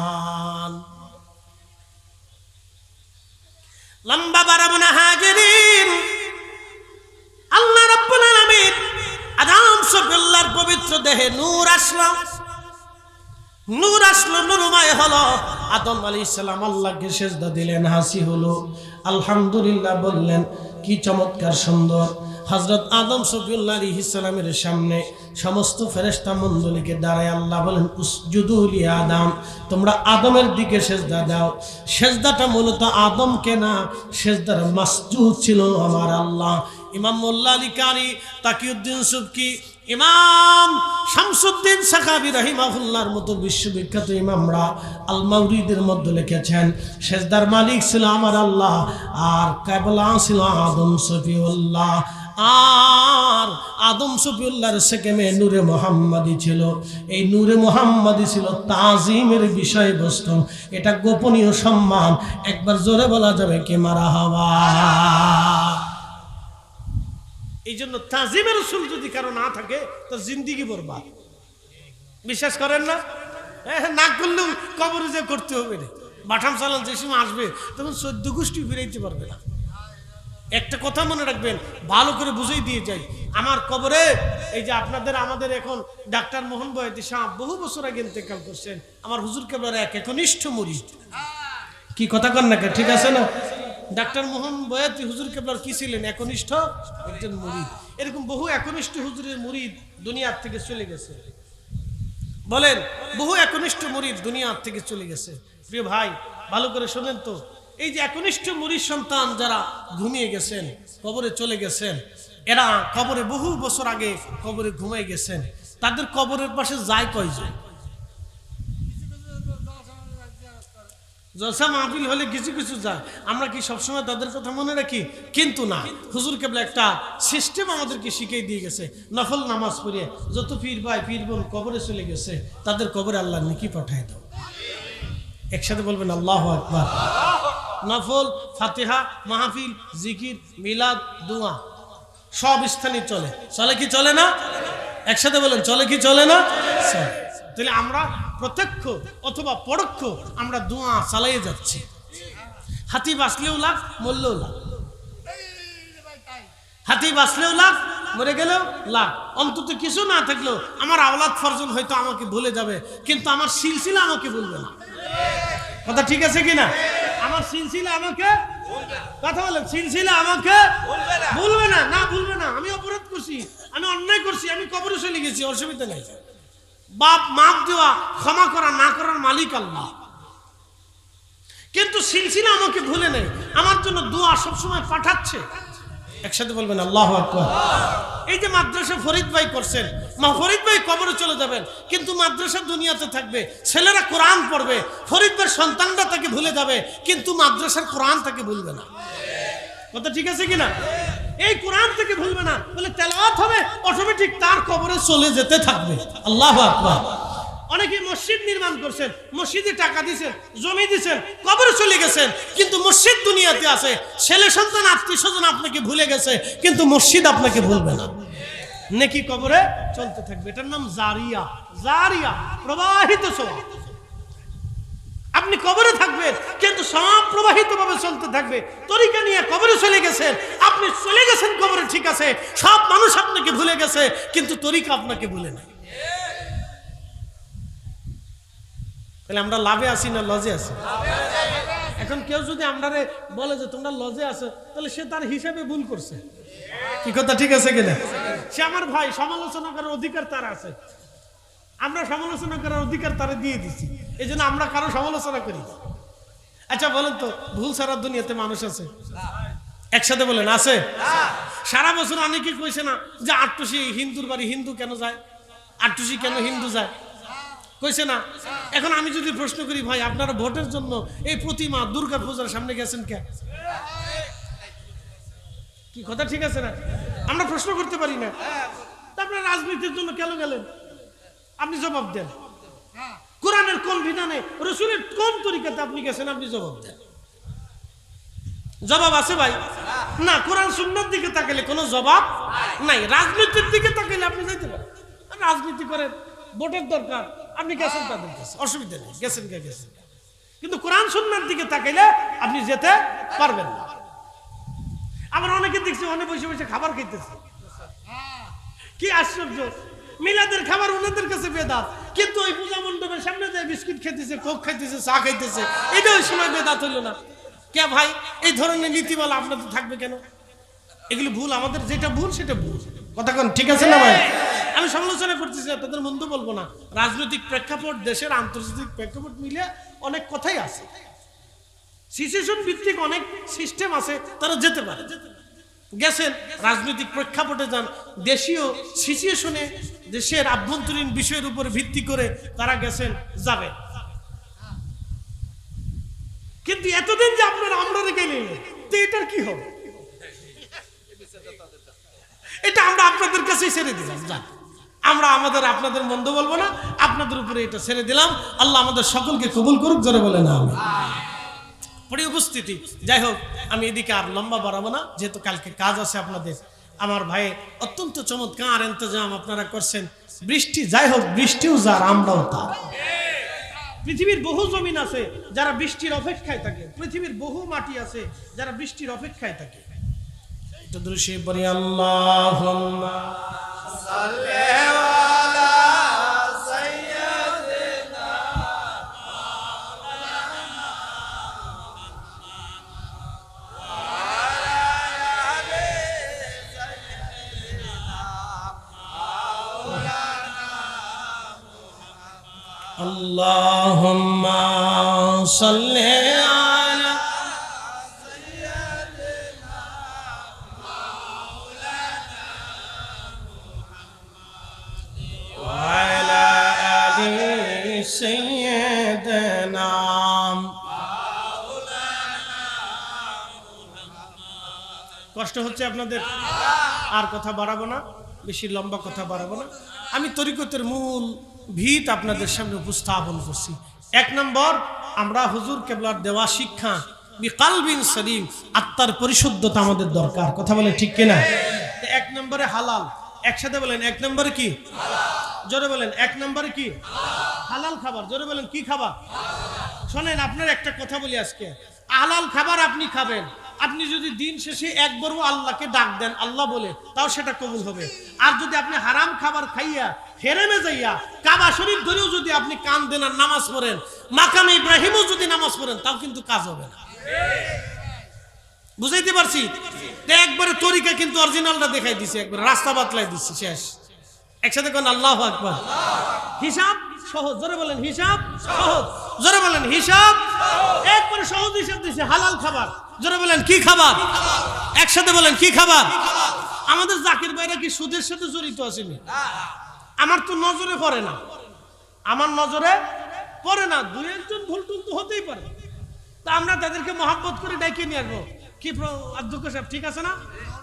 লম্বা বাড়াবো না হাজিরিন, আল্লাহ রাব্বুল আলামিন আদম শরীফুল্লাহর পবিত্র দেহে নূর আসলো, নূর আসলো, নূরময় হলো। আদম আলাইহিস সালাম আল্লাহকে সিজদা দিলেন, হাসি হলো, আলহামদুলিল্লাহ বললেন, কি চমৎকার সুন্দর। হযরত আদম শরীফুল্লাহ আলাইহিস সালামের সামনে সমস্ত ফেরেশতা মণ্ডলীকে দাঁড়ায় আল্লাহ বলেন, উসজুদু লি আদম, তোমরা আদমের দিকে সিজদা দাও। সিজদাটা মূলত আদমকে না, সিজদার মাসজুদ ছিল আমার আল্লাহ। ইমাম মোল্লা আলী কারি, তাকিউদ্দিন সুবকি, ইমাম শামসুদ্দিন সাখাবী রাহিমাহুল্লাহর মতো বিশ্ববিখ্যাত ইমামরা আল মাওরিদের মধ্যে লিখেছেন, সিজদার মালিক ছিল আমার আল্লাহ, আর কিবলা ছিল আদম শফিউল্লাহ। আর আদম শফিউল্লাহর সেকেমে নূরে মুহাম্মাদি ছিল। এই নূরে মুহাম্মাদি ছিল তাজিমের বিষয়বস্তু, এটা গোপনীয় সম্মান। একবার জোরে বলা যাবে কি মারহাবা। এই জন্য তাজিমের রাসূল যদি কারো না থাকে তো জিন্দেগি বরবাদ। বিশ্বাস করেন না? না করলেও কবরে যে করতে হবে রে। বাটাম চালান যে সময় আসবে তখন 14 গোষ্ঠী ফিরাইতে পারবে না। একটা কথা মনে রাখবেন, ভালো করে বুঝাই দিয়ে যাই, আমার কবরে এই যে আপনাদের আমাদের এখন ডাক্তার মোহন বয়াতি সাহেব বহু বছর আগে ইন্তেকাল করছেন, আমার হুজুর কেবলার এক একনিষ্ঠ মুরিদ। কি কথা কন না, ঠিক আছে না? ডাক্তার মোহন বয়াতি হুজুর কেবলার কি ছিলেন? একনিষ্ঠ একজন মুরিদ। এরকম বহু একনিষ্ঠ হুজুরের মুরিদ দুনিয়ার থেকে চলে গেছে। বলেন, বহু একনিষ্ঠ মুরিদ দুনিয়ার থেকে চলে গেছে। প্রিয় ভাই, ভালো করে শোনেন তো, এই যে একনিষ্ঠ মুরিদ সন্তান যারা ঘুমিয়ে গেছেন, কবরে চলে গেছেন, এরা কবরে বহু বছর আগে কবরে ঘুমিয়ে গেছেন, তাদের কবরের পাশে যায় কয়জন? জলসা মাহফিল হলে কিছু কিছু যায়, আমরা কি সবসময় তাদের কথা মনে রাখি? কিন্তু না, হুজুর কেবলা একটা সিস্টেম আমাদেরকে শিখিয়ে দিয়ে গেছে। নফল নামাজ পড়ে যত পীর ভাই পীর বোন কবরে চলে গেছে তাদের কবরে আল্লাহর নেকি পাঠায় দাও। একসাথে বলবেন আল্লাহু আকবার। নফল, ফাতিহা, মাহফিল, জিকির, মিলাদ, দোয়া সব স্থানে চলে। চলে কি চলে না? একসাথে বলেন, চলে কি চলে না? তাহলে আমরা প্রত্যক্ষ অথবা পরোক্ষ আমরা দোয়া চালিয়ে যাচ্ছি। হাতি বাঁচলেও লাভ, মরলেও লাভ। হাতি বাঁচলেও লাভ, মরে গেলেও লাভ। অন্তত কিছু না থাকলেও আমার আওলাদ ফরজন হয়তো আমাকে ভুলে যাবে, কিন্তু আমার সিলসিলা আমাকে ভুলবে না। কথা ঠিক আছে কিনা? আমার সিলসিলা আমাকে, কথা বলেন, সিলসিলা আমাকে ভুলবে না। না, ভুলবে না। আমি অপরাধ করছি, আমি অন্যায় করছি, আমি কবরে চলে গেছি, অসুবিধা নেই। বাপ মাপ দেওয়া, ক্ষমা করা, না করার মালিক আল্লাহ। কিন্তু সিলসিলা আমাকে ভুলে নেই, আমার জন্য দোয়া সবসময় পাঠাচ্ছে। একসাথে বলবেন আল্লাহু আকবার। এই যে মাদ্রাসা ফরিদ ভাই করছেন, মা ফরিদ ভাই কবরে চলে যাবেন, কিন্তু মাদ্রাসা দুনিয়াতে থাকবে, ছেলেরা কোরআন পড়বে। ফরিদ ভাইয়ের সন্তানরা তাকে ভুলে যাবে, কিন্তু মাদ্রাসার কোরআন তাকে ভুলবে না। কথা ঠিক আছে কিনা? এই কোরআন থেকে ভুলবে না, বলে তেলাওয়াত হবে, অটোমেটিক তার কবরে চলে যেতে থাকবে। আল্লাহু আকবার। অনেকে মসজিদ নির্মাণ করছেন, মসজিদে টাকা দিয়েছেন, জমি দিয়েছেন, কবরে চলে গেছেন, কিন্তু মসজিদ দুনিয়াতে আছে। ছেলে সন্তান আত্মীয় স্বজন আপনাকে ভুলে গেছে, কিন্তু মসজিদ আপনাকে ভুলবে না। নেকি কবরে চলতে থাকবে, এটার নাম জারিয়া। জারিয়া, প্রবাহিত সওয়াব। আপনি কবরে থাকবেন, কিন্তু সওয়াব প্রবাহিত ভাবে চলতে থাকবে। তরিকা নিয়ে কবরে চলে গেছেন, আপনি চলে গেছেন কবরে, ঠিক আছে, সব মানুষ আপনাকে ভুলে গেছে, কিন্তু তরিকা আপনাকে ভুলে নাই। তাহলে আমরা লাভে আছি না লজে আছি? এখন কেউ যদি আমরা বলে যে তোমরা লজে আছো, তাহলে সে তার হিসাবে ভুল করছে। কি কথা ঠিক আছে কিনা? সে আমার ভাই, সমালোচনা করার অধিকার তার আছে, আমরা সমালোচনা করার অধিকার তারে দিয়ে দিচ্ছি, এই জন্য আমরা কারো সমালোচনা করি। আচ্ছা বলেন তো, ভুল ছাড়া দুনিয়াতে মানুষ আছে? একসাথে বলেন, আছে? সারা বছর অনেকে কইছে না যে আটটুসি হিন্দুর বাড়ি, হিন্দু কেন যায়, আটটুসি কেন হিন্দু যায়, কইছে না? এখন আমি যদি প্রশ্ন করি, ভাই আপনারা ভোটের জন্য এই প্রতিমা দুর্গা পূজার সামনে গেছেন কে? কি কথা ঠিক আছে না? আমরা প্রশ্ন করতে পারি না। আপনারা রাজনীতির জন্য কেন গেলেন? আপনি জবাব দেন। কোরআনের কোন বিধানে, রাসূলের কোন তরিকাতে আপনি গেছেন, আপনি জবাব দেন। জবাব আছে ভাই? না, কোরআন সুন্নাহর দিকে তাকালে কোনো জবাব নাই। রাজনীতির দিকে তাকালে আপনি যাইতে পারেন, রাজনীতি করেন, ভোটের দরকার, আপনি গেছেন তাদের কাছে, অসুবিধা নেই, গেছেন কে গেছেন। কিন্তু কোরআন সুন্নাহর দিকে তাকাইলে আপনি যেতে পারবেন না। আমরা অনেকে দেখছি অনেক বসে বসে খাবার খাইতেছে, কি আশ্চর্য! মিলাদের খাবার ওনাদের কাছে বেদাত, কিন্তু ওই পূজা মণ্ডপের সামনে যে বিস্কিট খাইতেছে, কোক খাইতেছে, চা খাইতেছে, এটা ওই সময় বেদাত হইল না। কে ভাই, এই ধরনের নীতিমালা আপনাদের থাকবে কেন? এগুলো ভুল, আমাদের যেটা ভুল সেটা ভুল। কথা কোন ঠিক আছে না ভাই? আমি সমালোচনা করতেছি না, তাদের মন্দ বলবো না। রাজনৈতিক প্রেক্ষাপট, দেশের আন্তর্জাতিক প্রেক্ষাপট মিলে অনেক কথাই আছে, সিচুয়েশন ভিত্তিক অনেক সিস্টেম আছে, তারা যেতে পারে। গেছেন, রাজনৈতিক প্রেক্ষাপটে যান, দেশীয় সিচুয়েশনে, দেশের আভ্যন্তরীণ বিষয়ের উপর ভিত্তি করে তারা গেছেন, যাবে। কিন্তু এতদিন যে আপনারা আমরা রেখে নিলেন, তো এটার কি হবে? এটা আমরা আপনাদের কাছেই ছেড়ে দিলাম। যাক, আমরা আপনাদের মন্দ বলবো না, আপনাদের উপরে এটা ছেড়ে দিলাম। আল্লাহ আমাদের সকলকে কবুল করুক, জোরে বলে না আমি। পরে উপস্থিতি, যাই হোক, আমি এদিকে আর লম্বা বাড়াবো না, যেহেতু কালকে কাজ আছে আপনাদের। আমার ভাই অত্যন্ত চমৎকার ইন্তজাম আপনারা করছেন। বৃষ্টি, যাই হোক, বৃষ্টিও যার, আমরাও তার। পৃথিবীর বহু জমিন আছে যারা বৃষ্টির অপেক্ষায় থাকে, পৃথিবীর বহু মাটি আছে যারা বৃষ্টির অপেক্ষায় থাকে। এটা দৃশ্যে বলি আল্লাহুম্মা সাল্লি আলা সাইয়্যিদিনা মাওলানা ওয়া আলা আলি সাইয়্যিদিনা মাওলানা আল্লাহুম্মা সাল্লি আলা সাইয়্যিদিনা মাওলানা মুহাম্মদ ওয়া আলা আলি সাইয়্যিদিনা মাওলানা মুহাম্মদ। কষ্ট হচ্ছে আপনাদের? আর কথা বাড়াবো না, বেশি লম্বা কথা বাড়াবো না। আমি তরিকতের মূল ভিত আপনাদের সামনে উপস্থাপন করছি। এক নম্বর, আমরা হুজুর কেবলার দেওয়া শিক্ষা, বিকালবিন সলিম, আত্মার পরিশুদ্ধতা আমাদের দরকার। কথা বলে ঠিক কিনা? এক নম্বরে হালাল, একসাথে বলেন, এক নম্বরে কি? জোরে বলেন, এক নম্বরে কি? হালাল খাবার। জোরে বলেন, কি খাবার? শোনেন, আপনার একটা কথা বলি আজকে, হালাল খাবার আপনি খাবেন, আপনি যদি দিন শেষে একবারও আল্লাহকে ডাক দেন আল্লাহ বলে, তাও সেটা কবুল হবে। আর যদি আপনি হারাম খাবার খাইয়া হেরেমে যাইয়া কাবা শরীফ ধরেও যদি আপনি কান দেন আর নামাজ পড়েন, মাকামে ইব্রাহিমও যদি নামাজ পড়েন, তাও কিন্তু কাজ হবে না। বুঝাইতে পারছি? একবারে তরিকা কিন্তু অরিজিনালটা দেখাই দিছি, একবারে রাস্তা বাতলাই দিচ্ছি, শেষ। একসাথে কোন আল্লাহু আকবার। হিসাব সহজ, জোরে বলেন, হিসাব সহজ। জোরে বলেন, হিসাব একবারে সহজ হিসাব দিছে। হালাল খাবার, জোরে বলেন, কি খাবার? একসাথে বলেন, কি খাবার? আমাদের জাকির ভাইরা কি সুদের সাথে জড়িত আছেনি? আমার তো নজরে পড়ে না, আমার নজরে পড়ে না। দুই একজন ভুল টুল তো হতেই পারে, তা আমরা তাদেরকে মহব্বত করে ডেকে নিয়ে আসবো। কি অধ্যক্ষ সাহেব ঠিক আছে না?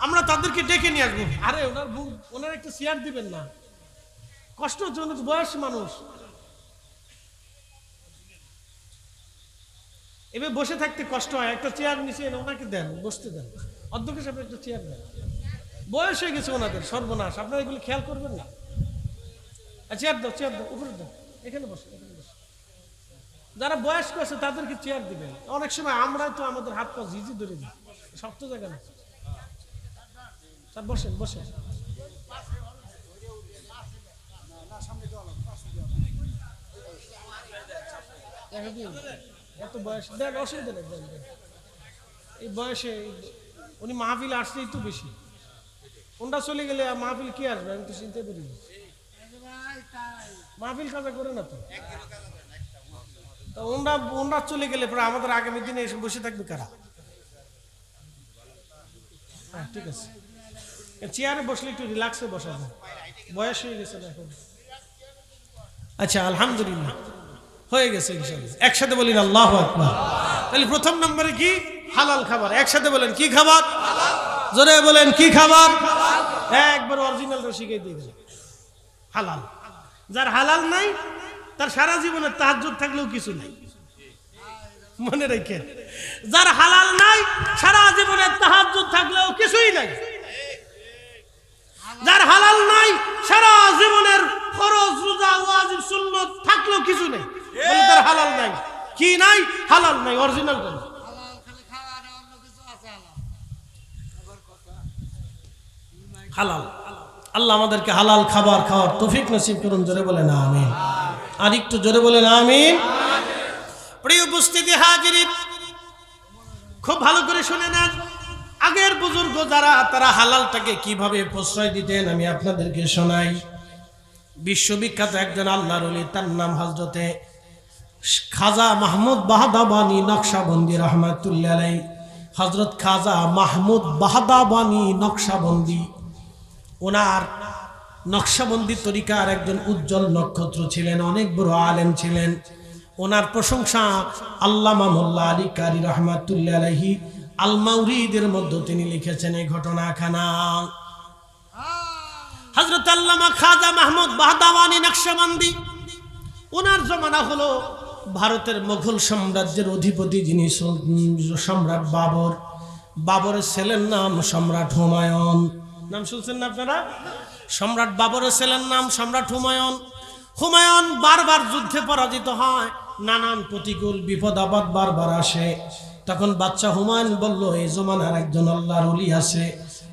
আমরা তাদেরকে ডেকে নিয়ে আসবো। আরে ওনার একটা চেয়ার দিবেন না, কষ্ট হচ্ছে, অনেক বয়স মানুষ, এবার বসে থাকতে কষ্ট হয়, একটা চেয়ার নিচে ওনাকে দেন, বসতে দেন। অধ্যক্ষ সাহেব একটা চেয়ার দেন, বয়স হয়ে গেছে ওনাদের, সর্বনাশ। আপনারা এগুলো খেয়াল করবেন না। চেয়ার দাও, চেয়ার দাও, উপরে দাও, এখানে বসে, এখানে বসে। যারা বয়স্ক আছে তাদেরকে চেয়ার দিবেন। অনেক সময় আমরাই তো আমাদের হাত পা ঝিঝি ধরে দিই, শক্ত জায়গা না। স্যার বসেন, বসেন। এত বয়স দেখ, অসুবিধা নেই, এই বয়সে উনি মাহফিল আসছেই তো বেশি, ওনটা চলে গেলে মাহফিল কি আসবে? আমি তো চিন্তা করি, মাহফিল কাজা করে না তো। ওনরা চলে গেলে পরে আমাদের আগামী দিনে এসে বসে থাকবে কারা? হ্যাঁ ঠিক আছে, চেয়ারে বসলে একটু রিল্যাক্সে বসা যায়, বয়স হয়ে গেছে না এখন। আচ্ছা আলহামদুলিল্লাহ হয়ে গেছে ইনশাআল্লাহ। একসাথে বলেন আল্লাহু আকবার। তাহলে প্রথম নম্বরে কি? হালাল খাবার। একসাথে বলেন কি খাবার? জোরে বলেন কি খাবার? একবার অরিজিনালটা শিখিয়ে দিয়ে গেল, হালাল। যার হালাল নাই তার সারা জীবনের তাহাজ্জুদ থাকলেও কিছু নাই, মনে রাখেন। যার হালাল নাই সারা জীবনের তাহাজ্জুদ থাকলেও কিছুই নাই। যার হালাল নাই সারা জীবনের ফরজ রোজা ওয়াজিব সুন্নাত থাকলেও কিছু নেই, বলে তার হালাল নাই। কি নাই? হালাল নাই, অরিজিনাল কোন হালাল। আল্লাহ আমাদেরকে হালাল খাবার খাওয়ার তৌফিক নসিব করুন, জোরে বলেন আমিন। আর একটু জোরে বলেন আমিন। প্রিয় উপস্থিতি হাজিরিন, খুব ভালো করে শুনে নেন। আগের বুজুর্গ যারা, তারা হালালটাকে কিভাবে প্রশ্রয় দিতেন আমি আপনাদেরকে শোনাই। বিশ্ববিখ্যাত একজন আল্লাহর ওলি, তার নাম হযরতে খাজা মাহমুদ বাহাদাবানী নকশবন্দি রহমাতুল্লাহ আলাইহি। হযরত খাজা মাহমুদ বাহাদাবানী নকশবন্দি, ওনার নকশবন্দি তরিকার একজন উজ্জ্বল নক্ষত্র ছিলেন, অনেক বড় আলেম ছিলেন। ওনার প্রশংসা আল্লামা মোল্লা আলী কারি রহমাতুল্লাহ আলাইহি আল মাউরিদের মধ্যে তিনি লিখেছেন এই ঘটনাখানা। হযরত আল্লামা খাজা মাহমুদ বাহাদাবানী নকশবন্দি, ওনার জমানা হলো ভারতের মুঘল সাম্রাজ্যের অধিপতি যিনি সম্রাট বাবর। বাবরের ছেলের নাম সম্রাট হুমায়ুন। নাম শুনছেন না আপনারা? সম্রাট বাবরের ছেলের নাম সম্রাট হুমায়ুন। হুমায়ুন বারবার যুদ্ধে পরাজিত হয়, নানান প্রতিকূল বিপদ আপদ বারবার আসে। তখন বাচ্চা হুমায়ুন বলল, এই জমানার একজন আল্লাহর ওলি আছে,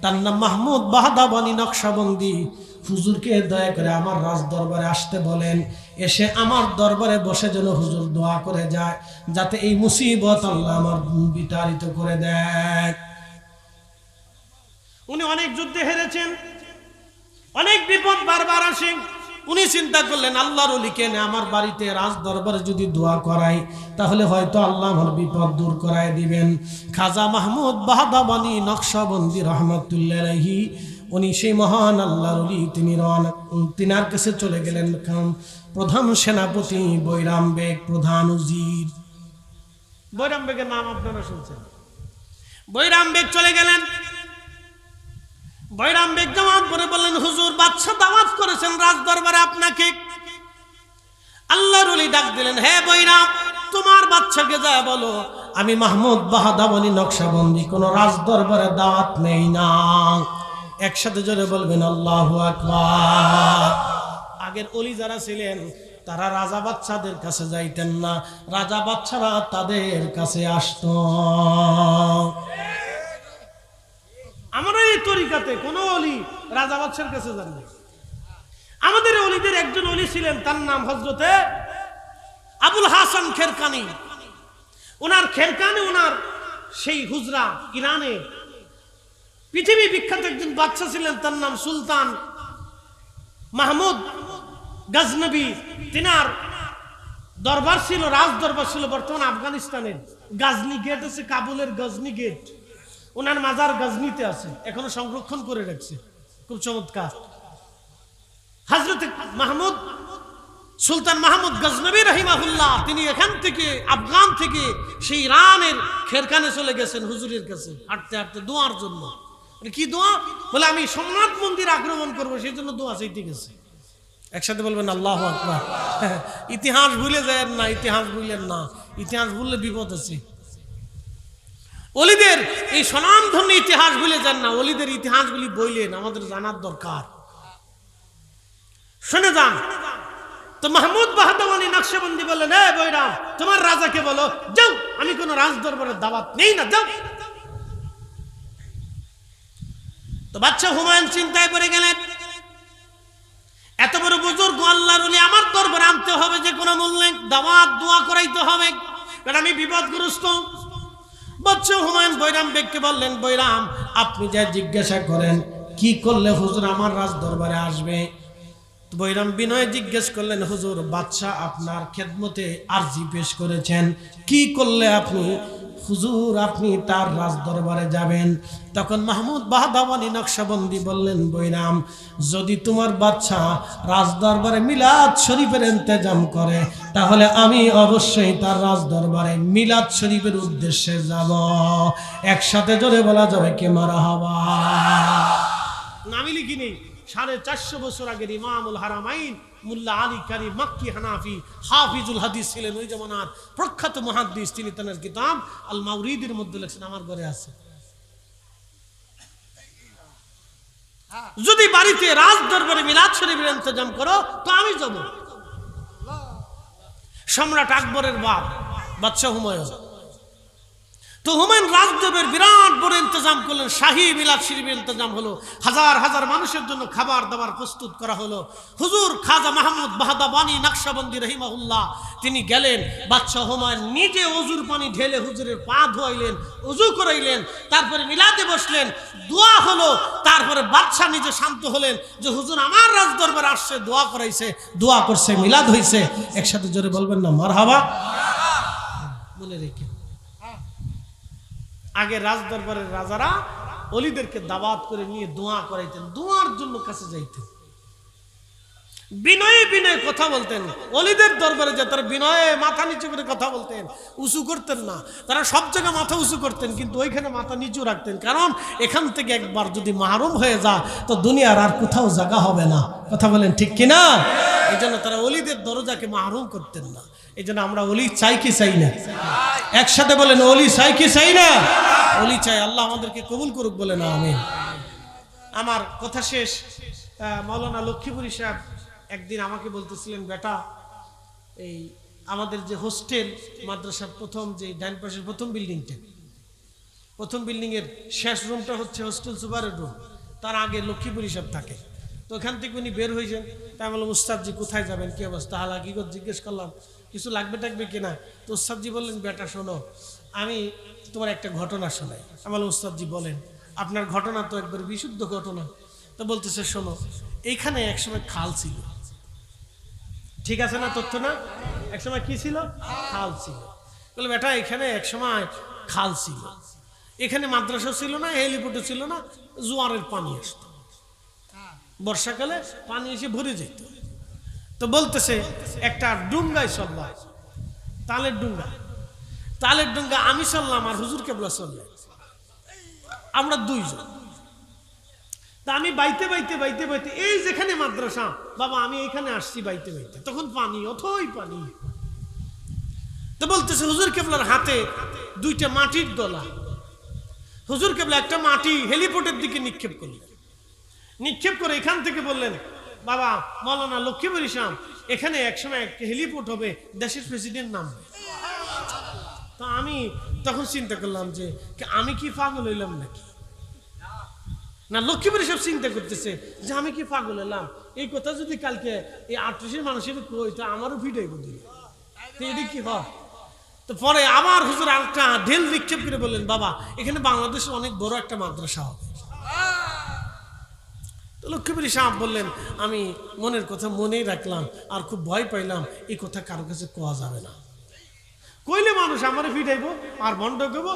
তার নাম মাহমুদ বাহাদাবানী নকশবন্দি। হুজুরকে দয়া করে আমার রাজ দরবারে আসতে বলেন, এসে আমার দরবারে বসে যেন হুজুর দোয়া করে যায়, যাতে এই মুসিবত আল্লাহ আমার বিতাড়িত করে দেয়। উনি অনেক যুদ্ধে হেরেছেন, অনেক বিপদ বারবার আসে। উনি চিন্তা করলেন, আল্লাহর ওলিকে এনে আমার বাড়িতে রাজ দরবারে যদি দোয়া করাই, তাহলে হয়তো আল্লাহ আমার বিপদ দূর করায় দিবেন। খাজা মাহমুদ বাহাদাবানী নকশবন্দি রহমাতুল্লাহ আলাইহি, উনি সেই মহান আল্লাহর ওলি, তিনার কাছে চলে গেলেন প্রধান সেনাপতি বৈরাম বেগ, প্রধান উজির। বৈরাম বেগের নাম আপনারা শুনছেন। বৈরাম বেগ চলে গেলেন। বৈরাম বেগ জবাব করে বললেন, হুজুর বাদশা দাওয়াত করেছেন রাজ দরবারে আপনাকে। আল্লাহর ওলি ডাক দিলেন, হে বৈরাম, তোমার বাদশাকে যা বলো আমি মাহমুদ বাহাদাবানী নকশবন্দি কোন রাজ দরবারে দাওয়াত নেই না। একসাথে জোরে বলবেন আল্লাহু আকবার। আগের ওলি যারা ছিলেন তারা রাজা বাদশাদের কাছে যাইতেন না, রাজা বাদশারা তাদের কাছে আসতো। আমরা এই তরিকাতে কোন ওলি রাজা বাদশার কাছে যান না। আমাদের ওলিদের একজন ওলি ছিলেন, তার নাম হযরতে আবুল হাসান খেরকানি। ওনার খেরকানি, ওনার সেই হুজরা ইরানে পৃথিবী বিখ্যাত একজন বাদশা ছিলেন, তার নাম সুলতান মাহমুদ গজনবী। তিনার দরবার ছিল, রাজ দরবার ছিল বর্তমান আফগানিস্তানের গাজনি গেট আছে, কাবুলের গজনি গেট। ওনার মাজার গজনিতে আছে, এখনো সংরক্ষণ করে রাখছে, খুব চমৎকার। হযরত মাহমুদ সুলতান মাহমুদ গজনবী রহিমাহুল্লাহ তিনি এখান থেকে আফগান থেকে সেই ইরানের খেরখানে চলে গেছেন হুজুরের কাছে হাঁটতে হাঁটতে দোয়ার জন্য। কি দোয়া? বলে আমি সোমনাথ মন্দির আক্রমণ করবো, সেই জন্য দোয়া চাইতে গেছে। একসাথে বলবেন আল্লাহু আকবার। ইতিহাস ভুলে যায় না, ইতিহাস ভুলেন না, ইতিহাস ভুললে বিপদ আছে। ওলিদের এই স্বনামধন্য ইতিহাস ভুলে যান না, ওলিদের ইতিহাসগুলি বইলেন, আমাদের জানার দরকার। শুনে যান। তো মাহমুদ বাহাদুরানি নকশবন্দি বললেন, এ বৈরাম তোমার রাজাকে বলো যাও, আমি কোন রাজ দরবারের দাওয়াত নেই না, যাও। তো বাদশা হুমায়ুন চিন্তায় পড়ে গেলেন, এত বড় বুজুর্গ আল্লাহর ওলি আমার দরবারে আনতে হবে, যে কোনো মূল্যে দাওয়াত দোয়া করাইতে হবে, কারণ আমি বিপদগ্রস্ত। বাদশা হুমায়ুন বৈরাম বেগকে বললেন, বৈরাম আপনি যা জিজ্ঞাসা করেন কি করলে হুজুর আমার রাজ দরবারে আসবে? বৈরাম বিনয় জিজ্ঞেস করলেন, হুজুর বাদশা আপনার খেদমতে আরজি পেশ করেছেন, কি করলে আপনি হুজুর আপনি তার রাজ দরবারে যাবেন? তখন মাহমুদ বাহাদুরানি নকশবন্দি বললেন, বৈরাম যদি তোমার বাদশা রাজ দরবারে মিলাদ শরীফের ইন্তজাম করে, তাহলে আমি অবশ্যই তার রাজ দরবারে মিলাদ শরীফের উদ্দেশ্যে যাব। একসাথে জোরে বলা যাবে কে মারহাবা। নামি লিখিনি 450 বছর আগের ইমামুল হারামাইন মুল্লা আলী কারি মাক্কি হানাফি হাফিজুল হাদিস ছিলেন, ওই জামানার প্রখ্যাত মুহাদ্দিস। তিনি তার কিতাব আল মাওরিদের মধ্যে লিখছেন, আমার ঘরে আছে। যদি বাড়িতে রাজ দরবারে মিলাদ শরীফের ইন্তজাম করো তো আমি যাব। সম্রাট আকবরের বাপ বাদশা হুমায়ুন, তো হুমায়ুন রাজদরবারের বিরাট বড় ইন্তজাম করলেন, শাহী মিলাদ শরীফের ইন্তজাম হলো, হাজার হাজার মানুষের জন্য খাবার দাবার প্রস্তুত করা হলো। হুজুর খাজা মাহমুদ বাহাদুরানি নকশবন্দি রহিমাহুল্লাহ তিনি গেলেন, বাদশা হুমায়ুন নিজে ওজুর পানি ঢেলে হুজুরের পা ধোয়াইলেন, ওযু করাইলেন, তারপরে মিলাদে বসলেন, দোয়া হলো। তারপরে বাদশা নিজে শান্ত হলেন যে হুজুর আমার রাজ দরবারে আসছে, দোয়া করাইছে, দোয়া করছে, মিলাদ হইছে। একসাথে জোরে বলবেন না মারহাবা। মনে রেখে আগে রাজ দরবারের রাজারা ওলিদেরকে দাওয়াত করে নিয়ে দোয়া করাইতেন, দোয়ার জন্য কাছে যাইতেন, বিনয়ে বিনয়ে কথা বলতেন। ওলিদের দরবারে যে তারা বিনয়ে মাথা নিচু করে কথা বলতেন, উঁচু করতেন না। তারা সব জায়গায় মাথা উঁচু করতেন, কিন্তু ওইখানে মাথা নিচু রাখতেন, কারণ এখান থেকে একবার যদি মাহরুম হয়ে যায় তো দুনিয়ার আর কোথাও জায়গা হবে না। কথা বলেন ঠিক কিনা? এই জন্য তারা ওলিদের দরজাকে মাহরুম করতেন না। এই জন্য আমরা ওলি চাই কি চাই না? একসাথে বলেন ওলি চাই কি চাই না? ওলি চাই। আল্লাহ আমাদেরকে কবুল করুক, বলেন আমিন। আমার কথা শেষ। মাওলানা লক্ষ্মীপুরী সাহেব একদিন আমাকে বলতেছিলেন, বেটা এই আমাদের যে হোস্টেল মাদ্রাসার প্রথম যে ডাইন পাশের প্রথম বিল্ডিংটা, প্রথম বিল্ডিংয়ের শেষ রুমটা হচ্ছে হোস্টেল সুপারের রুম, তার আগে লক্ষ্মীপুরী সাহেব থাকে। তো ওখান থেকে উনি বের হয়েছেন। তাই আমি বললাম, উস্তাদজি কোথায় যাবেন, কি অবস্থা, হালাকিগত জিজ্ঞেস করলাম, কিছু লাগবে টাকবে কিনা? তো উস্তাদজি বললেন, বেটা শোনো, আমি তোমার একটা ঘটনা শোনাই। আমি বললাম, উস্তাদজি বলেন। আপনার ঘটনা তো একবার বিশুদ্ধ ঘটনা। তো বলতেছে, শোনো, এইখানে একসময় খাল ছিল। ঠিক আছে না তথ্য না? একসময় কি ছিল? খাল ছিল। বলে, বেটা এখানে একসময় খাল ছিল, এখানে মাদ্রাসা ছিল না, হেলিপোর্টও ছিল না, জোয়ারের পানি আসতো, বর্ষাকালে পানি এসে ভরে যেত। তো বলতেছে একটা ডুঙ্গায় চললাম, তালের ডুঙ্গা, তালের ডুঙ্গা আমি চললাম আর হুজুর কেবলা চললেন, আমরা দুইজন। তা আমি বাইতে বাইতে বাইতে বাইতে এই যেখানে মাদ্রাসা বাবা, আমি এখানে আসছি বাইতে বাইতে, তখন পানি, অথই পানি। তো বলতেছে হুজুর কেবলার হাতে দুইটা মাটির দলা। হুজুর কেবলা একটা মাটি হেলিপোর্টের দিকে নিক্ষেপ করলেন, নিক্ষেপ করে এখান থেকে বললেন, বাবা মাওলানা লক্ষ্মীপুরী সাহেব, এখানে একসময় একটা হেলিপোর্ট হবে, দেশের প্রেসিডেন্ট নামবে। তো আমি তখন চিন্তা করলাম যে আমি কি পাগল হইলাম নাকি? না, লক্ষ্মীপুরী সাহেব চিন্তা করতেছে যে আমি কি পাগল হইলাম, এই কথা যদি কালকে এই 38 মানুষের কই তো আমারও ভিড়াইব দিল, তো এটি কি হয়? তো পরে আবার হুজুর একটা ঢেল নিক্ষেপ করে বললেন, বাবা এখানে বাংলাদেশে অনেক বড় একটা মাদ্রাসা হবে। তো লক্ষ্মীপুরী সাহেব বললেন, আমি মনের কথা মনেই রাখলাম, আর খুব ভয় পাইলাম, এই কথা কারো কাছে কোয়া যাবে না, কইলে মানুষ আমারে ফিটাইব আর বন্ধ করবো,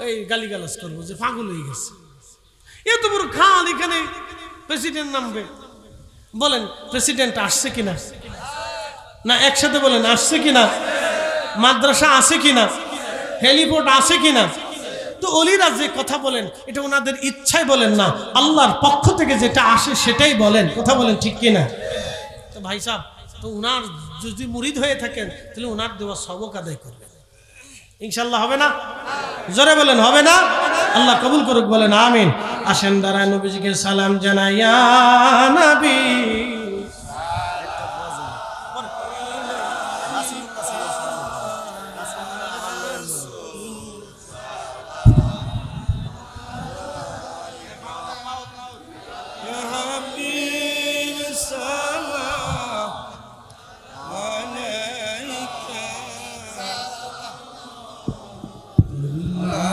এই গালিগালাজ করবো যে পাগল হয়ে গেছে। এত বড় খাল, এখানে প্রেসিডেন্ট নামবে। বলেন প্রেসিডেন্ট আসছে কিনা? না একসাথে বলেন, আসছে কিনা? মাদ্রাসা আছে কিনা? হেলিপোর্ট আছে কিনা? তো অলিরা যে কথা বলেন এটা ওনাদের ইচ্ছায় বলেন না, আল্লাহর পক্ষ থেকে যেটা আসে সেটাই বলেন। কথা বলেন ঠিক কিনা? তো ভাই সাহেব, তো উনার যদি মুরিদ হয়ে থাকেন তাহলে উনার দেওয়া সবক আদায় করবেন, ইনশাল্লাহ হবে না? জোরে বলেন হবে না? আল্লাহ কবুল করুক, বলেন আমিন। আসেন দাঁড়ায় নবীজিকে সালাম জানাইয়া নবী